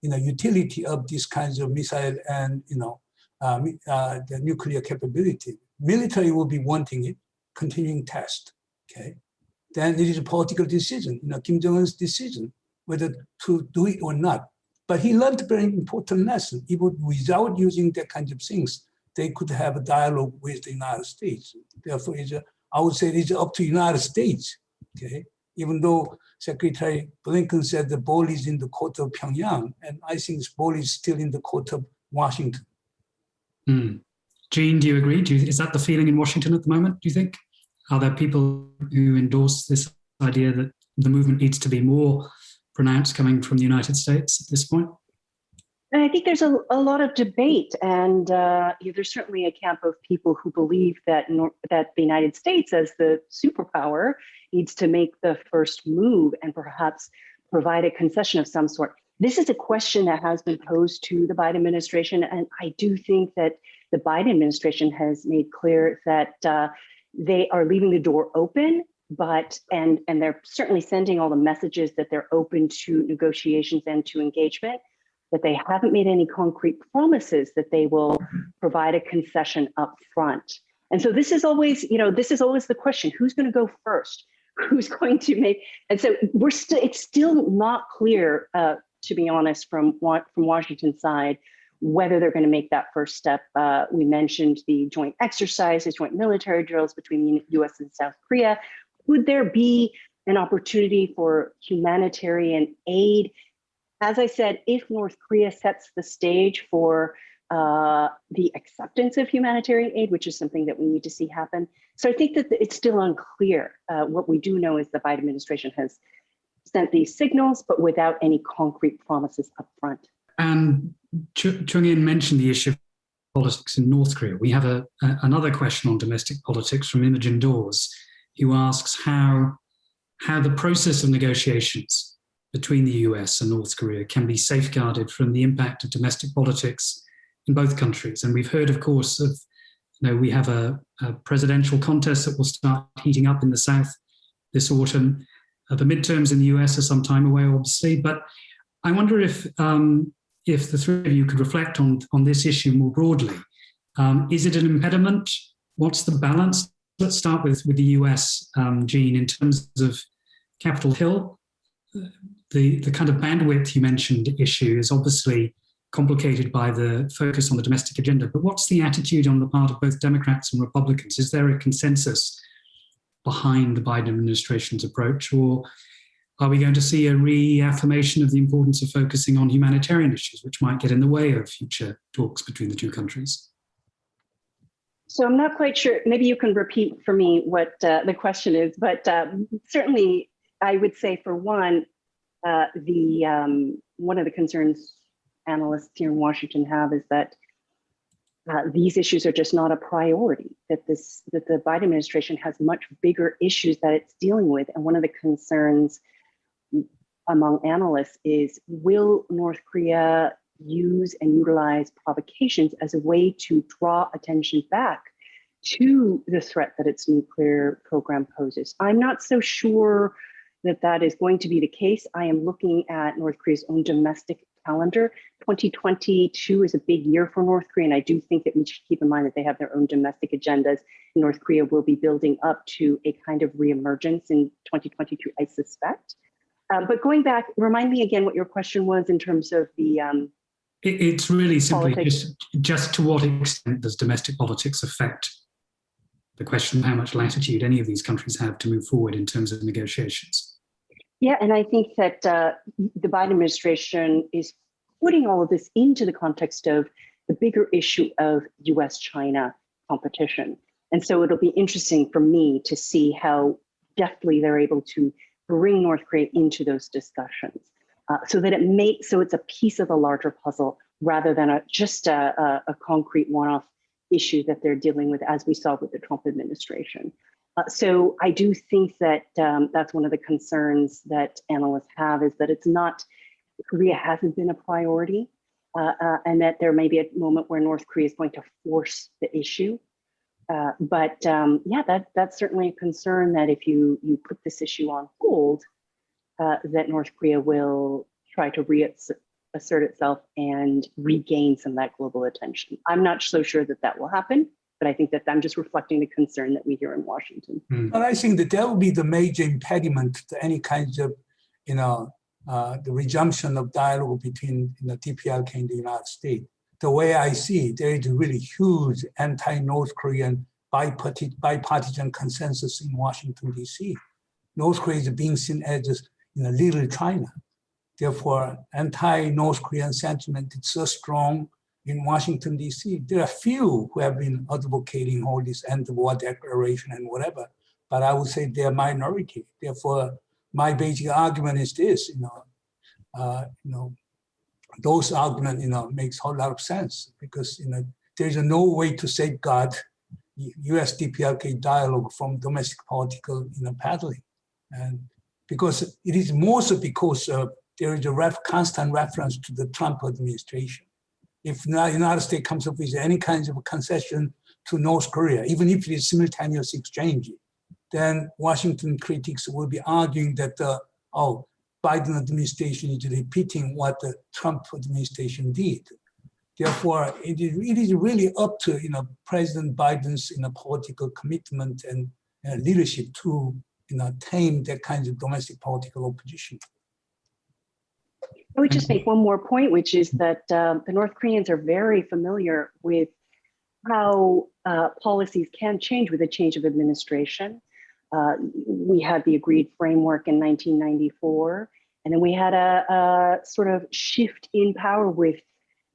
utility of these kinds of missile and, the nuclear capability. Military will be wanting it, continuing test, okay? Then it is a political decision, Kim Jong-un's decision, whether to do it or not. But he learned a very important lesson. Even without using that kind of things, they could have a dialogue with the United States. Therefore, I would say it's up to the United States, okay? Even though Secretary Blinken said the ball is in the court of Pyongyang, and I think this ball is still in the court of Washington. Jean, do you agree? Is that the feeling in Washington at the moment, do you think? Are there people who endorse this idea that the movement needs to be more pronounced coming from the United States at this point? And I think there's a lot of debate, and there's certainly a camp of people who believe that that the United States, as the superpower, needs to make the first move and perhaps provide a concession of some sort. This is a question that has been posed to the Biden administration, and I do think that the Biden administration has made clear that they are leaving the door open, but and they're certainly sending all the messages that they're open to negotiations and to engagement, that they haven't made any concrete promises that they will provide a concession up front. And so this is always, this is always the question: who's going to go first? Who's going to make? And so it's still not clear, to be honest, from Washington's side, whether they're going to make that first step. We mentioned the joint exercises, joint military drills between the U.S. and South Korea. Would there be an opportunity for humanitarian aid? As I said, if North Korea sets the stage for the acceptance of humanitarian aid, which is something that we need to see happen. So I think that it's still unclear. What we do know is the Biden administration has sent these signals, but without any concrete promises up front. And Chung-In mentioned the issue of politics in North Korea. We have another question on domestic politics from Imogen Dawes, who asks how the process of negotiations between the US and North Korea can be safeguarded from the impact of domestic politics in both countries. And we've heard, of course, of we have a presidential contest that will start heating up in the South this autumn. The midterms in the US are some time away, obviously. But I wonder if the three of you could reflect on this issue more broadly. Is it an impediment? What's the balance? Let's start with the US, Jean, in terms of Capitol Hill. The kind of bandwidth you mentioned issue is obviously complicated by the focus on the domestic agenda, but what's the attitude on the part of both Democrats and Republicans? Is there a consensus behind the Biden administration's approach, or are we going to see a reaffirmation of the importance of focusing on humanitarian issues, which might get in the way of future talks between the two countries? So I'm not quite sure, maybe you can repeat for me what the question is, but certainly I would say, for one, one of the concerns analysts here in Washington have is that these issues are just not a priority, that the Biden administration has much bigger issues that it's dealing with. And one of the concerns among analysts is, will North Korea use and utilize provocations as a way to draw attention back to the threat that its nuclear program poses? I'm not so sure that is going to be the case. I am looking at North Korea's own domestic calendar. 2022 is a big year for North Korea, and I do think that we should keep in mind that they have their own domestic agendas. North Korea will be building up to a kind of reemergence in 2022, I suspect. But going back, remind me again what your question was in terms of the It's really simply politics. just to what extent does domestic politics affect the question of how much latitude any of these countries have to move forward in terms of negotiations? Yeah, and I think that the Biden administration is putting all of this into the context of the bigger issue of US-China competition. And so it'll be interesting for me to see how deftly they're able to bring North Korea into those discussions, so that it's a piece of the larger puzzle rather than just a concrete one-off issue that they're dealing with, as we saw with the Trump administration. So I do think that that's one of the concerns that analysts have, is that Korea hasn't been a priority, and that there may be a moment where North Korea is going to force the issue. But that's certainly a concern, that if you put this issue on hold, that North Korea will try to reassert itself and regain some of that global attention. I'm not so sure that will happen, but I think that I'm just reflecting the concern that we hear in Washington. Well, I think that will be the major impediment to any kinds of, the resumption of dialogue between DPRK and the United States. The way I see it, there is a really huge anti-North Korean bipartisan consensus in Washington, D.C. North Korea is being seen as little China. Therefore, anti-North Korean sentiment is so strong in Washington, D.C. There are few who have been advocating all this anti-war declaration and whatever, but I would say they're minority. Therefore, my basic argument is this: those arguments, makes a whole lot of sense because, there's no way to safeguard U.S. DPRK dialogue from domestic political, paddling. And because it is more so because there is a constant reference to the Trump administration. If the United States comes up with any kinds of concession to North Korea, even if it is simultaneous exchange, then Washington critics will be arguing that, Biden administration is repeating what the Trump administration did. Therefore, it is really up to President Biden's political commitment and leadership to tame that kind of domestic political opposition. I would just make one more point, which is that the North Koreans are very familiar with how policies can change with a change of administration. We had the agreed framework in 1994, and then we had a sort of shift in power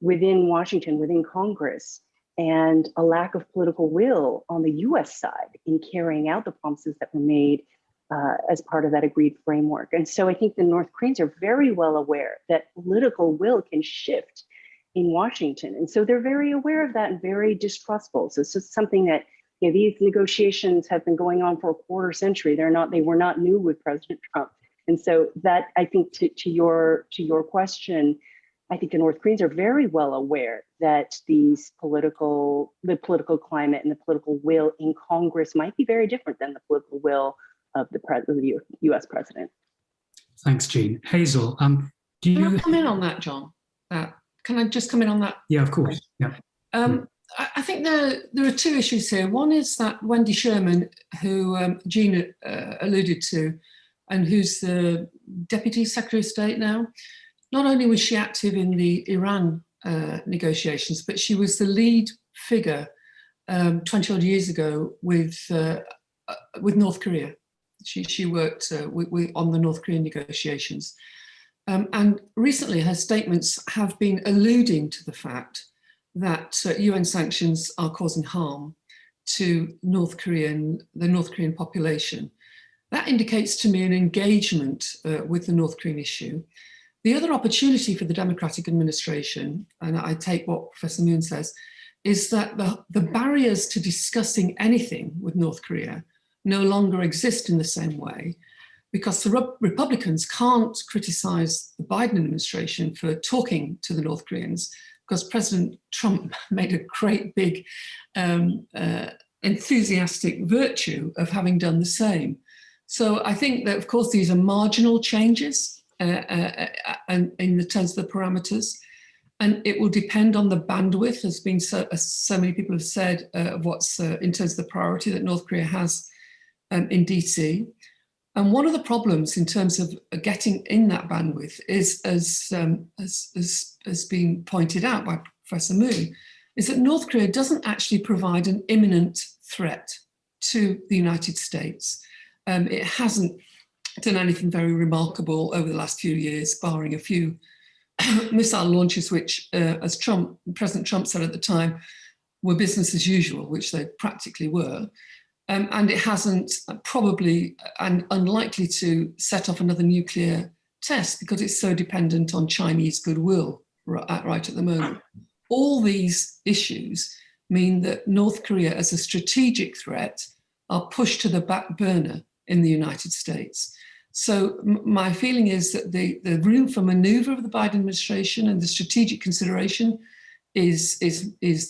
within Washington, within Congress, and a lack of political will on the US side in carrying out the promises that were made as part of that agreed framework. And so I think the North Koreans are very well aware that political will can shift in Washington. And so they're very aware of that and very distrustful. So it's just something that these negotiations have been going on for a quarter century. They were not new with President Trump. And so that, I think, to your question, I think the North Koreans are very well aware that the political climate and the political will in Congress might be very different than the political will of the U.S. president. Thanks, Jean. Hazel, do you... Can I come in on that, John? Can I just come in on that? Yeah, of course. Yeah. I think there are two issues here. One is that Wendy Sherman, who Jean alluded to, and who's the Deputy Secretary of State now, not only was she active in the Iran negotiations, but she was the lead figure 20 odd years ago with North Korea. She worked on the North Korean negotiations. And recently her statements have been alluding to the fact that UN sanctions are causing harm to the North Korean population. That indicates to me an engagement with the North Korean issue. The other opportunity for the Democratic administration, and I take what Professor Moon says, is that the barriers to discussing anything with North Korea no longer exist in the same way, because the Republicans can't criticize the Biden administration for talking to the North Koreans, because President Trump made a great big enthusiastic virtue of having done the same. So I think that, of course, these are marginal changes and in the terms of the parameters, and it will depend on the bandwidth, as so many people have said, what's in terms of the priority that North Korea has in DC. And one of the problems in terms of getting in that bandwidth is, as been pointed out by Professor Moon, is that North Korea doesn't actually provide an imminent threat to the United States. It hasn't done anything very remarkable over the last few years, barring a few missile launches, which, as President Trump said at the time, were business as usual, which they practically were. And it hasn't probably and unlikely to set off another nuclear test because it's so dependent on Chinese goodwill right at the moment. All these issues mean that North Korea as a strategic threat are pushed to the back burner in the United States. So my feeling is that the room for maneuver of the Biden administration and the strategic consideration is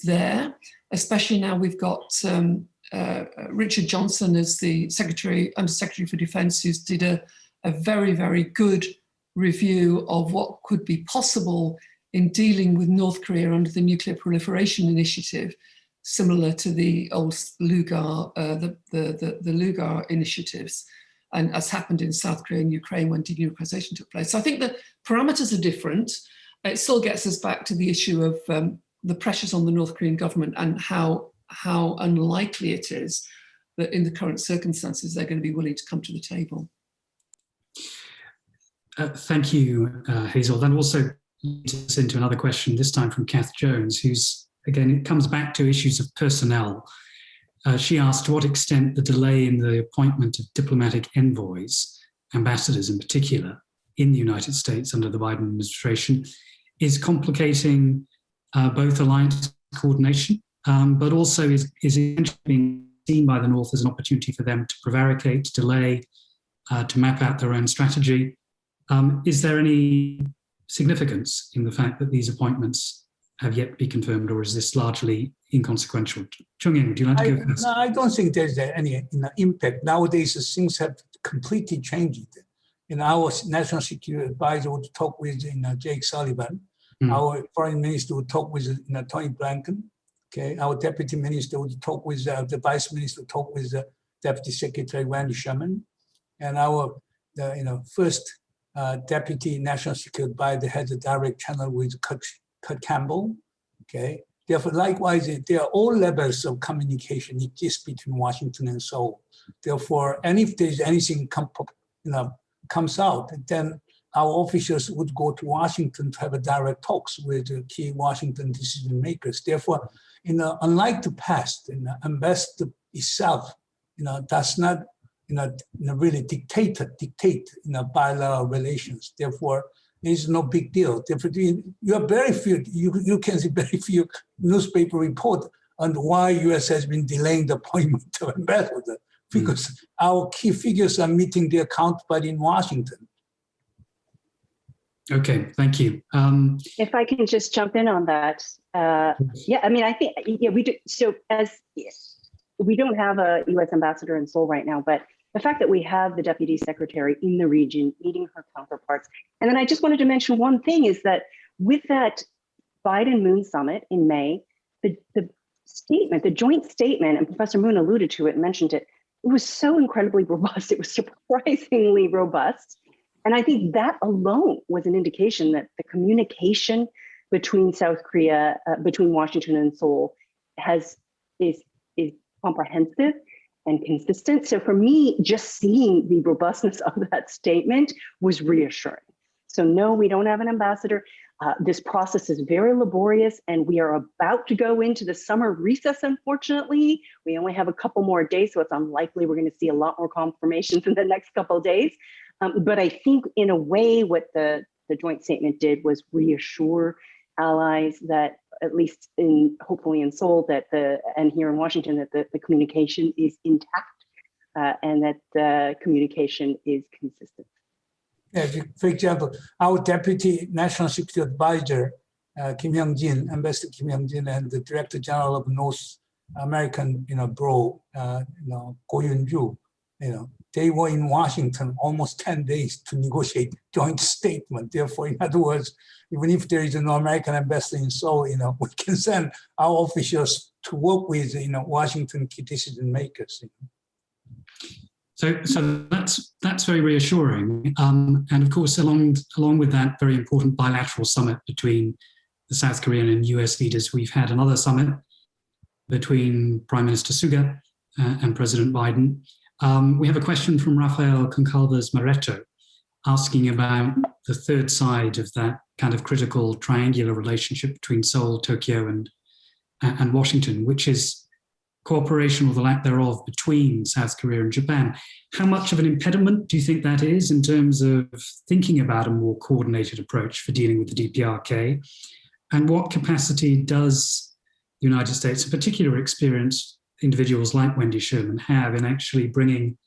there, especially now we've got Richard Johnson as the Undersecretary for Defense, who's did a very, very good review of what could be possible in dealing with North Korea under the Nuclear Proliferation Initiative, similar to the old Lugar, the Lugar initiatives, and as happened in South Korea and Ukraine when denuclearization took place. So I think the parameters are different. It still gets us back to the issue of the pressures on the North Korean government and how unlikely it is that in the current circumstances they're going to be willing to come to the table. Thank you, Hazel. That also leads us into another question, this time from Kath Jones, who's, again, it comes back to issues of personnel. She asked to what extent the delay in the appointment of diplomatic envoys, ambassadors in particular, in the United States under the Biden administration is complicating both alliance coordination, but also is being seen by the North as an opportunity for them to prevaricate, to delay, to map out their own strategy. Is there any significance in the fact that these appointments have yet to be confirmed, or is this largely inconsequential? Chung-Ying, would you like to go first? No, I don't think there's any impact. Nowadays, things have completely changed. Our national security advisor would talk with Jake Sullivan. Our foreign minister would talk with Tony Blinken. Okay, our deputy minister would talk with the vice minister, would talk with Deputy Secretary Wendy Sherman, and our first deputy national security advisor has a direct channel with Kurt Campbell. Okay, therefore, likewise, there are all levels of communication exist between Washington and Seoul. Therefore, and if there's anything comes out, then our officials would go to Washington to have a direct talks with the key Washington decision makers. Therefore, unlike the past, the ambassador itself, does not, really dictate bilateral relations. Therefore, it's no big deal. Therefore, you have very few. You can see very few newspaper report on why U.S. has been delaying the appointment of ambassador, because our key figures are meeting their counterpart in Washington. Okay, thank you. If I can just jump in on that. I think we do. So we don't have a U.S. ambassador in Seoul right now, but the fact that we have the deputy secretary in the region meeting her counterparts. And then I just wanted to mention one thing is that with that Biden-Moon summit in May, the statement, the joint statement, and Professor Moon alluded to it and mentioned it, it was so incredibly robust. It was surprisingly robust. And I think that alone was an indication that the communication between South Korea, between Washington and Seoul is comprehensive and consistent. So for me, just seeing the robustness of that statement was reassuring. So no, we don't have an ambassador. This process is very laborious, and we are about to go into the summer recess, unfortunately. We only have a couple more days, so it's unlikely we're going to see a lot more confirmations in the next couple of days. But I think in a way what the joint statement did was reassure allies that, at least hopefully in Seoul, and here in Washington, that the communication is intact and that the communication is consistent. Yeah, for example, our deputy national security advisor, Kim Hyung-jin, Ambassador Kim Hyung-jin, and the Director General of North American, Bureau, Go Yun-ju, they were in Washington almost 10 days to negotiate joint statement. Therefore, in other words, even if there is no American ambassador in Seoul, we can send our officials to work with, Washington key decision makers. So that's very reassuring. And of course, along with that very important bilateral summit between the South Korean and US leaders, we've had another summit between Prime Minister Suga and President Biden. We have a question from Rafael Concalves Mareto asking about the third side of that kind of critical triangular relationship between Seoul, Tokyo, and Washington, which is cooperation or the lack thereof between South Korea and Japan. How much of an impediment do you think that is in terms of thinking about a more coordinated approach for dealing with the DPRK? And what capacity does the United States, in particular experienced individuals like Wendy Sherman, have in actually bringing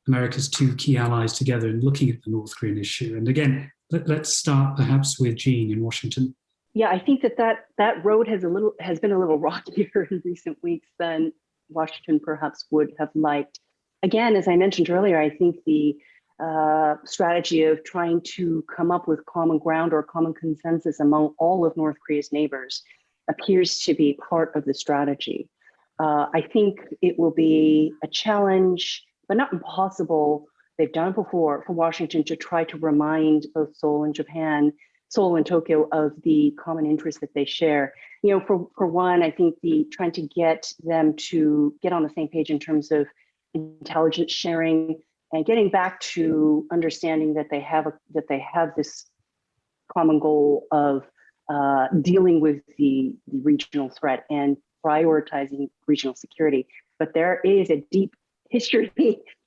America's two key allies together and looking at the North Korean issue? And again, let's start perhaps with Jean in Washington. Yeah, I think that road has been a little rockier in recent weeks than Washington perhaps would have liked. Again, as I mentioned earlier, I think the strategy of trying to come up with common ground or common consensus among all of North Korea's neighbors appears to be part of the strategy. I think it will be a challenge, but not impossible. They've done it before for Washington to try to remind both Seoul and Tokyo of the common interests that they share. For one, I think trying to get them to get on the same page in terms of intelligence sharing and getting back to understanding that they have this common goal of dealing with the regional threat and prioritizing regional security. But there is a deep history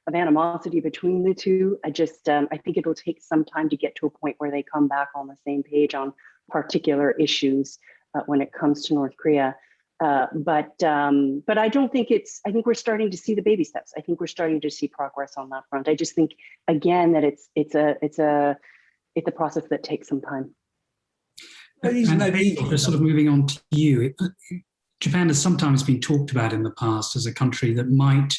of animosity between the two. I think it'll take some time to get to a point where they come back on the same page on particular issues when it comes to North Korea. But I don't think I think we're starting to see the baby steps. I think we're starting to see progress on that front. I just think, again, that it's a process that takes some time. Just sort of moving on to you, Japan has sometimes been talked about in the past as a country that might,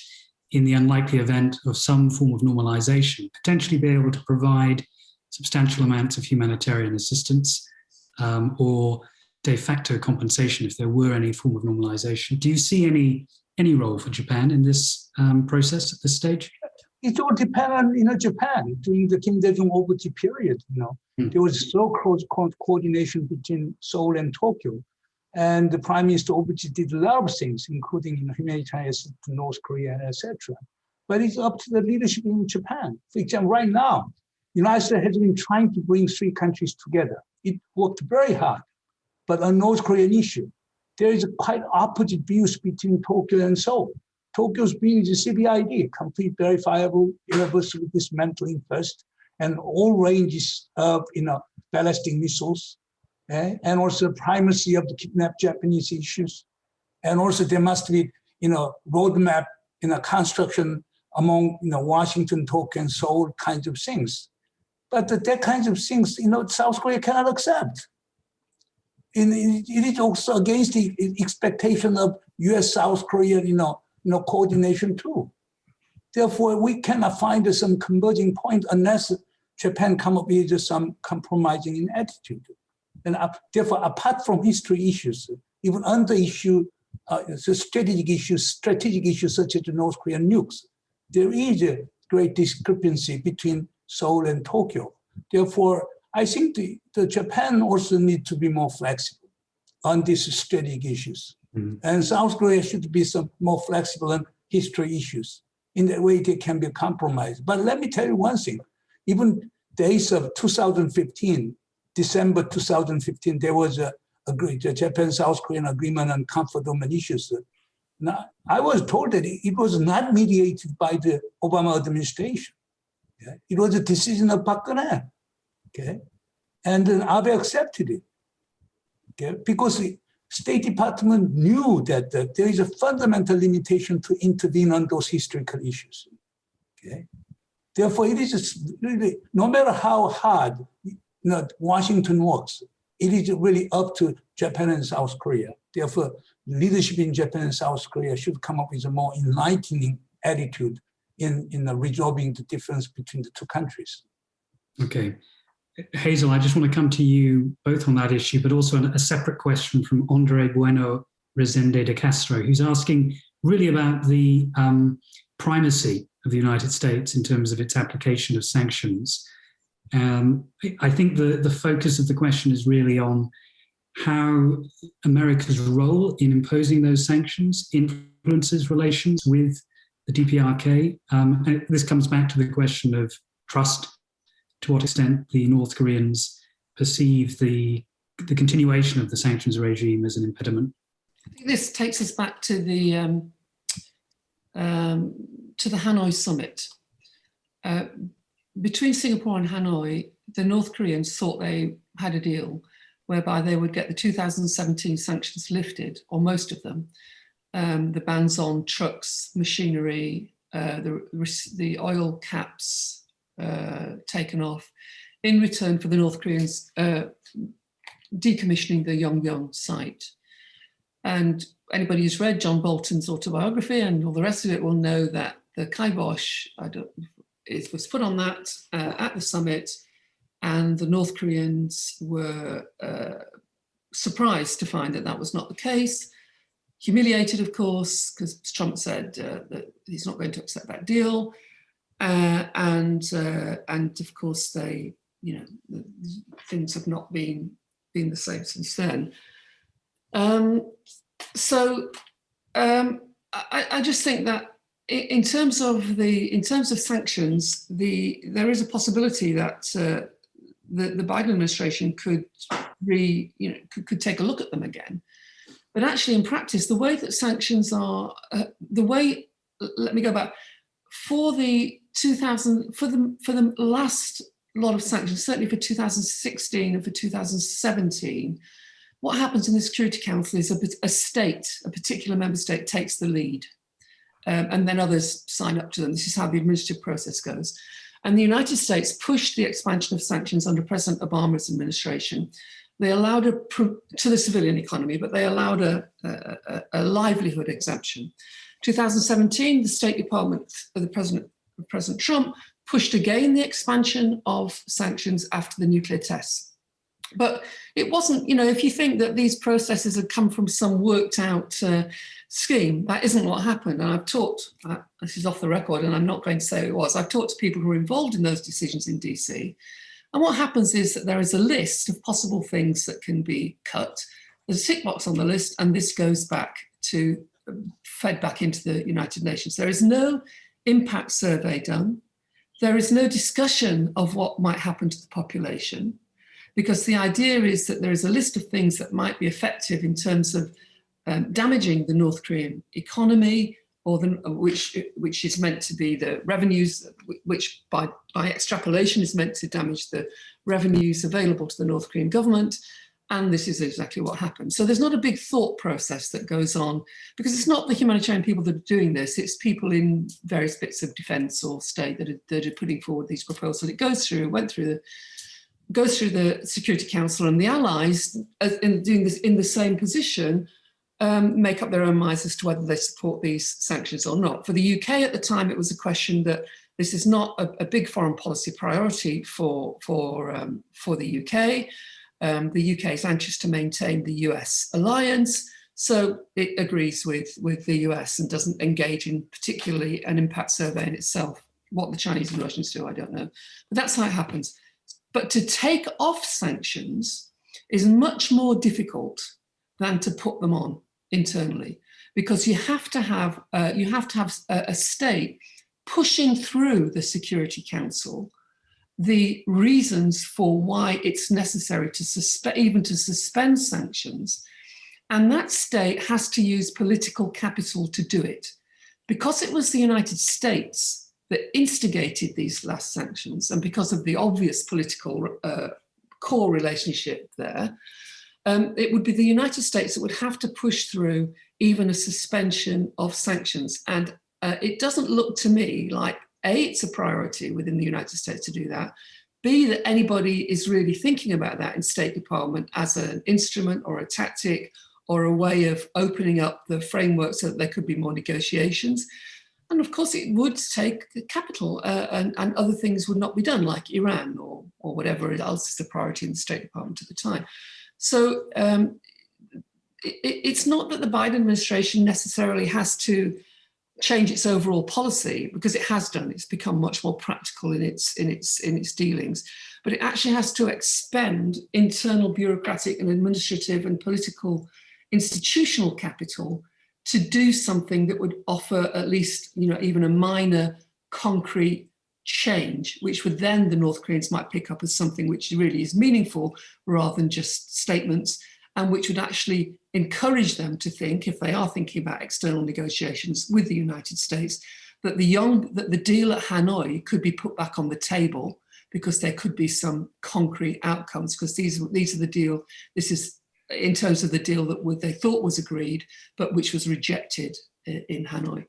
in the unlikely event of some form of normalization, potentially be able to provide substantial amounts of humanitarian assistance or de facto compensation if there were any form of normalization. Do you see any role for Japan in this process at this stage? It all depends on, Japan during the Kim Dae-jung overture period. There was so close coordination between Seoul and Tokyo, and the Prime Minister Obuchi did a lot of things, including humanitarian assistance to North Korea, etc. But it's up to the leadership in Japan. For example, right now, the United States has been trying to bring three countries together. It worked very hard, but on North Korean issue, there is quite opposite views between Tokyo and Seoul. Tokyo's view is a CBID, complete verifiable, irreversible dismantling first, and all ranges of ballistic missiles, and also the primacy of the kidnapped Japanese issues, and also there must be roadmap construction among Washington, Tokyo, and Seoul kinds of things. But that kinds of things South Korea cannot accept. And it is also against the expectation of U.S. South Korea coordination too. Therefore, we cannot find some converging point unless Japan come up with some compromising in attitude. And therefore, apart from history issues, even under issue, strategic issues such as the North Korean nukes, there is a great discrepancy between Seoul and Tokyo. Therefore, I think the Japan also need to be more flexible on these strategic issues. Mm-hmm. And South Korea should be some more flexible on history issues. In that way, they can be compromised. But let me tell you one thing, even days of 2015, December 2015, there was a Japan-South Korean agreement on conflict domain issues. Now, I was told that it was not mediated by the Obama administration. Okay? It was a decision of Park Geun-hye. Okay, and then Abe accepted it. Okay, because the State Department knew that there is a fundamental limitation to intervene on those historical issues. Okay, therefore, it is really, no matter how hard Washington works, it is really up to Japan and South Korea. Therefore, leadership in Japan and South Korea should come up with a more enlightening attitude in resolving the difference between the two countries. Okay. Hazel, I just want to come to you both on that issue, but also a separate question from Andre Bueno Resende de Castro, who's asking really about the primacy of the United States in terms of its application of sanctions. I think the focus of the question is really on how America's role in imposing those sanctions influences relations with the DPRK. And this comes back to the question of trust. To what extent the North Koreans perceive the continuation of the sanctions regime as an impediment. I think this takes us back to the Hanoi summit. Between Singapore and Hanoi, the North Koreans thought they had a deal whereby they would get the 2017 sanctions lifted, or most of them, the bans on trucks, machinery, the oil caps, taken off in return for the North Koreans decommissioning the Yongbyon site. And anybody who's read John Bolton's autobiography and all the rest of it will know that the kibosh was put on that at the summit, and the North Koreans were surprised to find that that was not the case. Humiliated, of course, because Trump said that he's not going to accept that deal. And of course, things have not been the same since then. I just think that in terms of sanctions, there is a possibility that the Biden administration could take a look at them again. But actually, in practice, the way that sanctions are, let me go back. For the last lot of sanctions, certainly for 2016 and for 2017, what happens in the Security Council is a particular member state takes the lead, and then others sign up to them. This is how the administrative process goes. And the United States pushed the expansion of sanctions under President Obama's administration. They allowed to the civilian economy, but they allowed a livelihood exemption. 2017, the State Department of President Trump pushed again the expansion of sanctions after the nuclear tests. But it wasn't, if you think that these processes had come from some worked out scheme, that isn't what happened. And I've talked, this is off the record, and I'm not going to say it was, I've talked to people who were involved in those decisions in DC. And what happens is that there is a list of possible things that can be cut. There's a tick box on the list, and this goes back to, fed back into the United Nations. There is no impact survey done. There is no discussion of what might happen to the population, because the idea is that there is a list of things that might be effective in terms of damaging the North Korean economy, or which is meant to be the revenues, which by extrapolation is meant to damage the revenues available to the North Korean government. And this is exactly what happened. So there's not a big thought process that goes on, because it's not the humanitarian people that are doing this, it's people in various bits of defense or state that are putting forward these proposals. It goes through the Security Council, and the allies, in doing this in the same position, make up their own minds as to whether they support these sanctions or not. For the UK at the time, it was a question that this is not a big foreign policy priority for the UK. The UK is anxious to maintain the US alliance, so it agrees with the US and doesn't engage in particularly an impact survey in itself. What the Chinese and Russians do, I don't know. But that's how it happens. But to take off sanctions is much more difficult than to put them on internally, because you have to have a state pushing through the Security Council the reasons for why it's necessary to suspend sanctions, and that state has to use political capital to do it. Because it was the United States that instigated these last sanctions, and because of the obvious political core relationship there, it would be the United States that would have to push through even a suspension of sanctions. And it doesn't look to me like, A, it's a priority within the United States to do that, B, that anybody is really thinking about that in State Department as an instrument or a tactic or a way of opening up the framework so that there could be more negotiations. And of course, it would take capital, and other things would not be done, like Iran or whatever else is the priority in the State Department at the time. So it's not that the Biden administration necessarily has to change its overall policy, because it has done. It's become much more practical in its dealings, but it actually has to expend internal bureaucratic and administrative and political institutional capital to do something that would offer at least, even a minor concrete change, which would then the North Koreans might pick up as something which really is meaningful rather than just statements, and which would actually encourage them to think, if they are thinking about external negotiations with the United States, that the deal at Hanoi could be put back on the table, because there could be some concrete outcomes, because these are the deal. This is in terms of the deal that they thought was agreed, but which was rejected in Hanoi.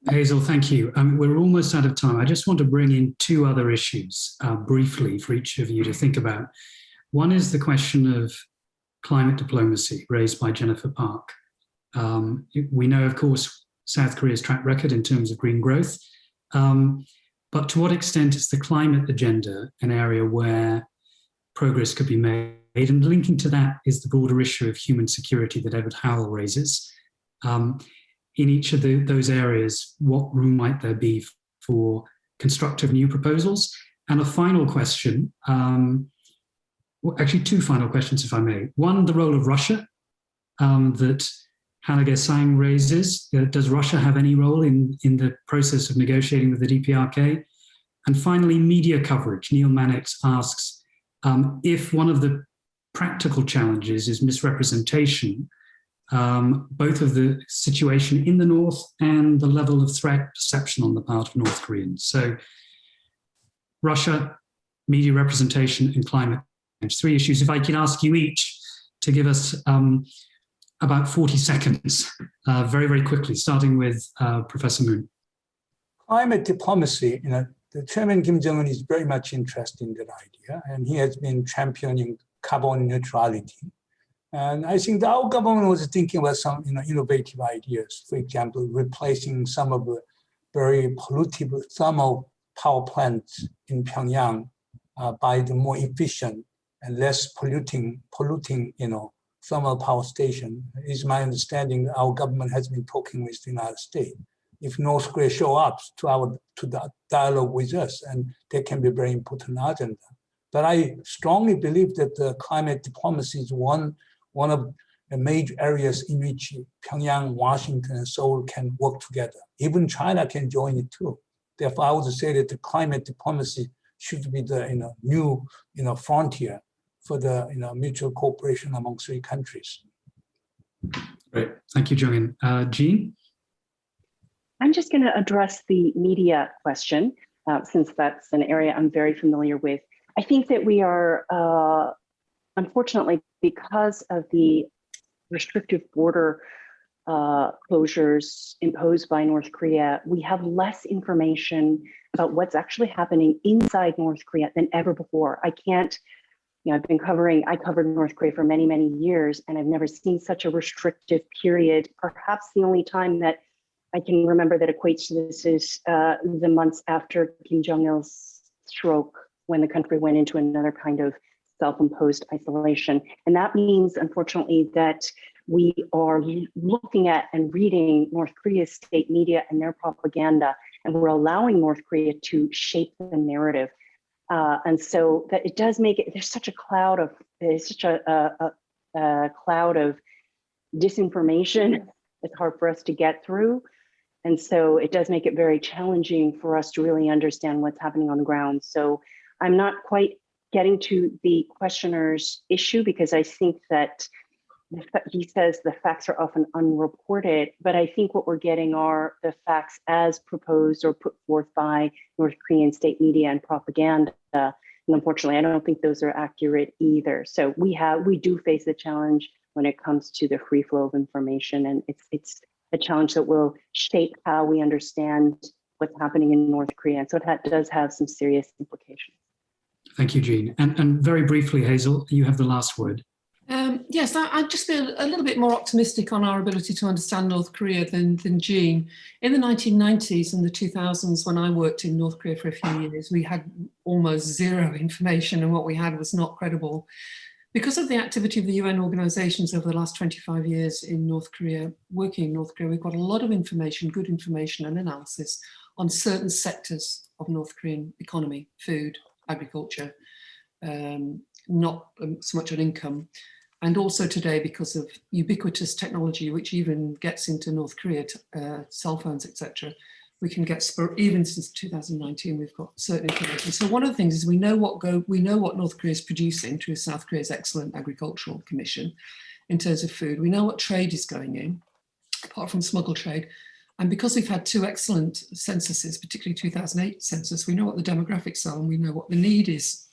Hazel, thank you. We're almost out of time. I just want to bring in two other issues briefly for each of you to think about. One is the question of climate diplomacy raised by Jennifer Park. We know, of course, South Korea's track record in terms of green growth, but to what extent is the climate agenda an area where progress could be made? And linking to that is the broader issue of human security that Edward Howell raises. In each of those areas, what room might there be for constructive new proposals? And a final question, actually two final questions, if I may. One, the role of Russia that Hannah Gesang raises. Does Russia have any role in the process of negotiating with the DPRK? And finally, media coverage. Neil Mannix asks, if one of the practical challenges is misrepresentation, both of the situation in the North and the level of threat perception on the part of North Koreans. So Russia, media representation, and climate change. 3 issues. If I can ask you each to give us about 40 seconds, very, very quickly, starting with Professor Moon. Climate diplomacy, the Chairman Kim Jong-un is very much interested in that idea, and he has been championing carbon neutrality. And I think our government was thinking about some innovative ideas. For example, replacing some of the very pollutive thermal power plants in Pyongyang by the more efficient and less polluting thermal power station. Is my understanding that our government has been talking with the United States. If North Korea show up to the dialogue with us, and that can be a very important agenda. But I strongly believe that the climate diplomacy is one of the major areas in which Pyongyang, Washington, and Seoul can work together. Even China can join it too. Therefore, I would say that the climate diplomacy should be the new frontier for the mutual cooperation among 3 countries. Great, thank you, Jong-in. Jean? I'm just going to address the media question, since that's an area I'm very familiar with. I think that we are, unfortunately, because of the restrictive border closures imposed by North Korea, we have less information about what's actually happening inside North Korea than ever before. I covered North Korea for many, many years, and I've never seen such a restrictive period. Perhaps the only time that I can remember that equates to this is the months after Kim Jong-il's stroke, when the country went into another kind of self-imposed isolation. And that means, unfortunately, that we are looking at and reading North Korea's state media and their propaganda, and we're allowing North Korea to shape the narrative. And so that it does make it, there's such a cloud of disinformation. It's hard for us to get through. And so it does make it very challenging for us to really understand what's happening on the ground. So I'm not quite getting to the questioner's issue, because I think that he says the facts are often unreported, but I think what we're getting are the facts as proposed or put forth by North Korean state media and propaganda. And unfortunately, I don't think those are accurate either. So we do face a challenge when it comes to the free flow of information, and it's a challenge that will shape how we understand what's happening in North Korea. And so that does have some serious implications. Thank you, Jean. And very briefly, Hazel, you have the last word. Yes, I'd just be a little bit more optimistic on our ability to understand North Korea than Jean. In the 1990s and the 2000s, when I worked in North Korea for a few years, we had almost zero information, and what we had was not credible. Because of the activity of the UN organizations over the last 25 years in North Korea, working in North Korea, we've got a lot of information, good information and analysis on certain sectors of North Korean economy, food, agriculture, not so much on income. And also today, because of ubiquitous technology, which even gets into North Korea, cell phones, etc., we can get, even since 2019, we've got certain information. So one of the things is we know what North Korea is producing through South Korea's excellent agricultural commission in terms of food. We know what trade is going in, apart from smuggle trade. And because we've had 2 excellent censuses, particularly 2008 census, we know what the demographics are and we know what the need is.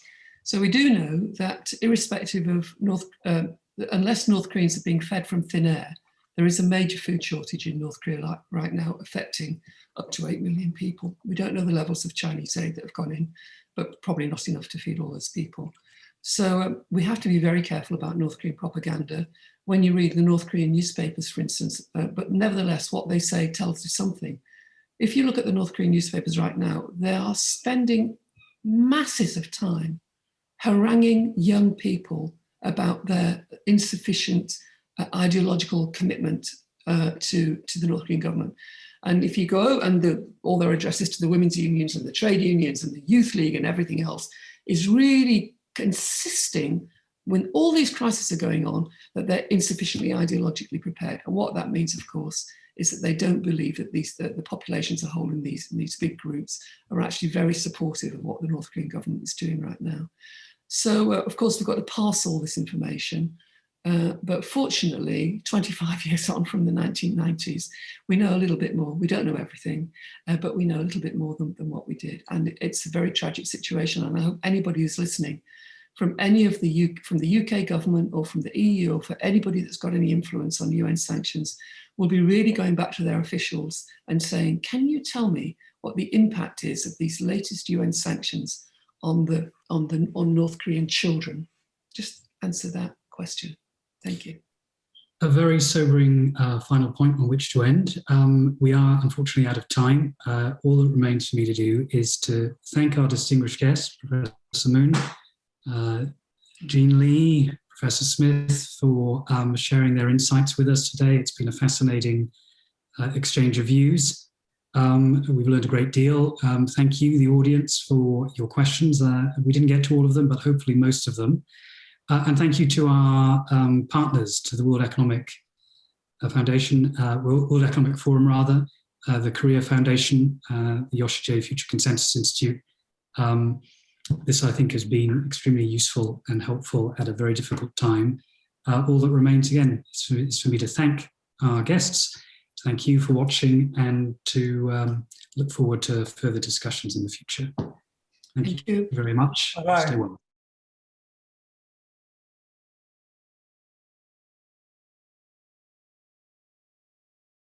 So we do know that irrespective of unless North Koreans are being fed from thin air, there is a major food shortage in North Korea right now, affecting up to 8 million people. We don't know the levels of Chinese aid that have gone in, but probably not enough to feed all those people. So we have to be very careful about North Korean propaganda when you read the North Korean newspapers, for instance, but nevertheless, what they say tells you something. If you look at the North Korean newspapers right now, they are spending masses of time haranguing young people about their insufficient ideological commitment to the North Korean government. And if you go and all their addresses to the women's unions and the trade unions and the youth league and everything else is really insisting, when all these crises are going on, that they're insufficiently ideologically prepared. And what that means, of course, is that they don't believe that the population as a whole in these big groups are actually very supportive of what the North Korean government is doing right now. So, of course, we've got to pass all this information. But fortunately, 25 years on from the 1990s, we know a little bit more. We don't know everything, but we know a little bit more than what we did. And it's a very tragic situation. And I hope anybody who's listening from any of from the UK government or from the EU, or for anybody that's got any influence on UN sanctions, will be really going back to their officials and saying, can you tell me what the impact is of these latest UN sanctions on North Korean children? Just answer that question. Thank you. A very sobering final point on which to end. We are unfortunately out of time. All that remains for me to do is to thank our distinguished guests, Professor Moon, Jean Lee, Professor Smith, for sharing their insights with us today. It's been a fascinating exchange of views. We've learned a great deal. Thank you, the audience, for your questions. We didn't get to all of them, but hopefully most of them. And thank you to our partners, to the World Economic Foundation, World Economic Forum rather, the Korea Foundation, the Yoshi J Future Consensus Institute. This, I think, has been extremely useful and helpful at a very difficult time. All that remains, again, is for me to thank our guests, thank you for watching, and to look forward to further discussions in the future. Thank you very much. Bye-bye. Stay well.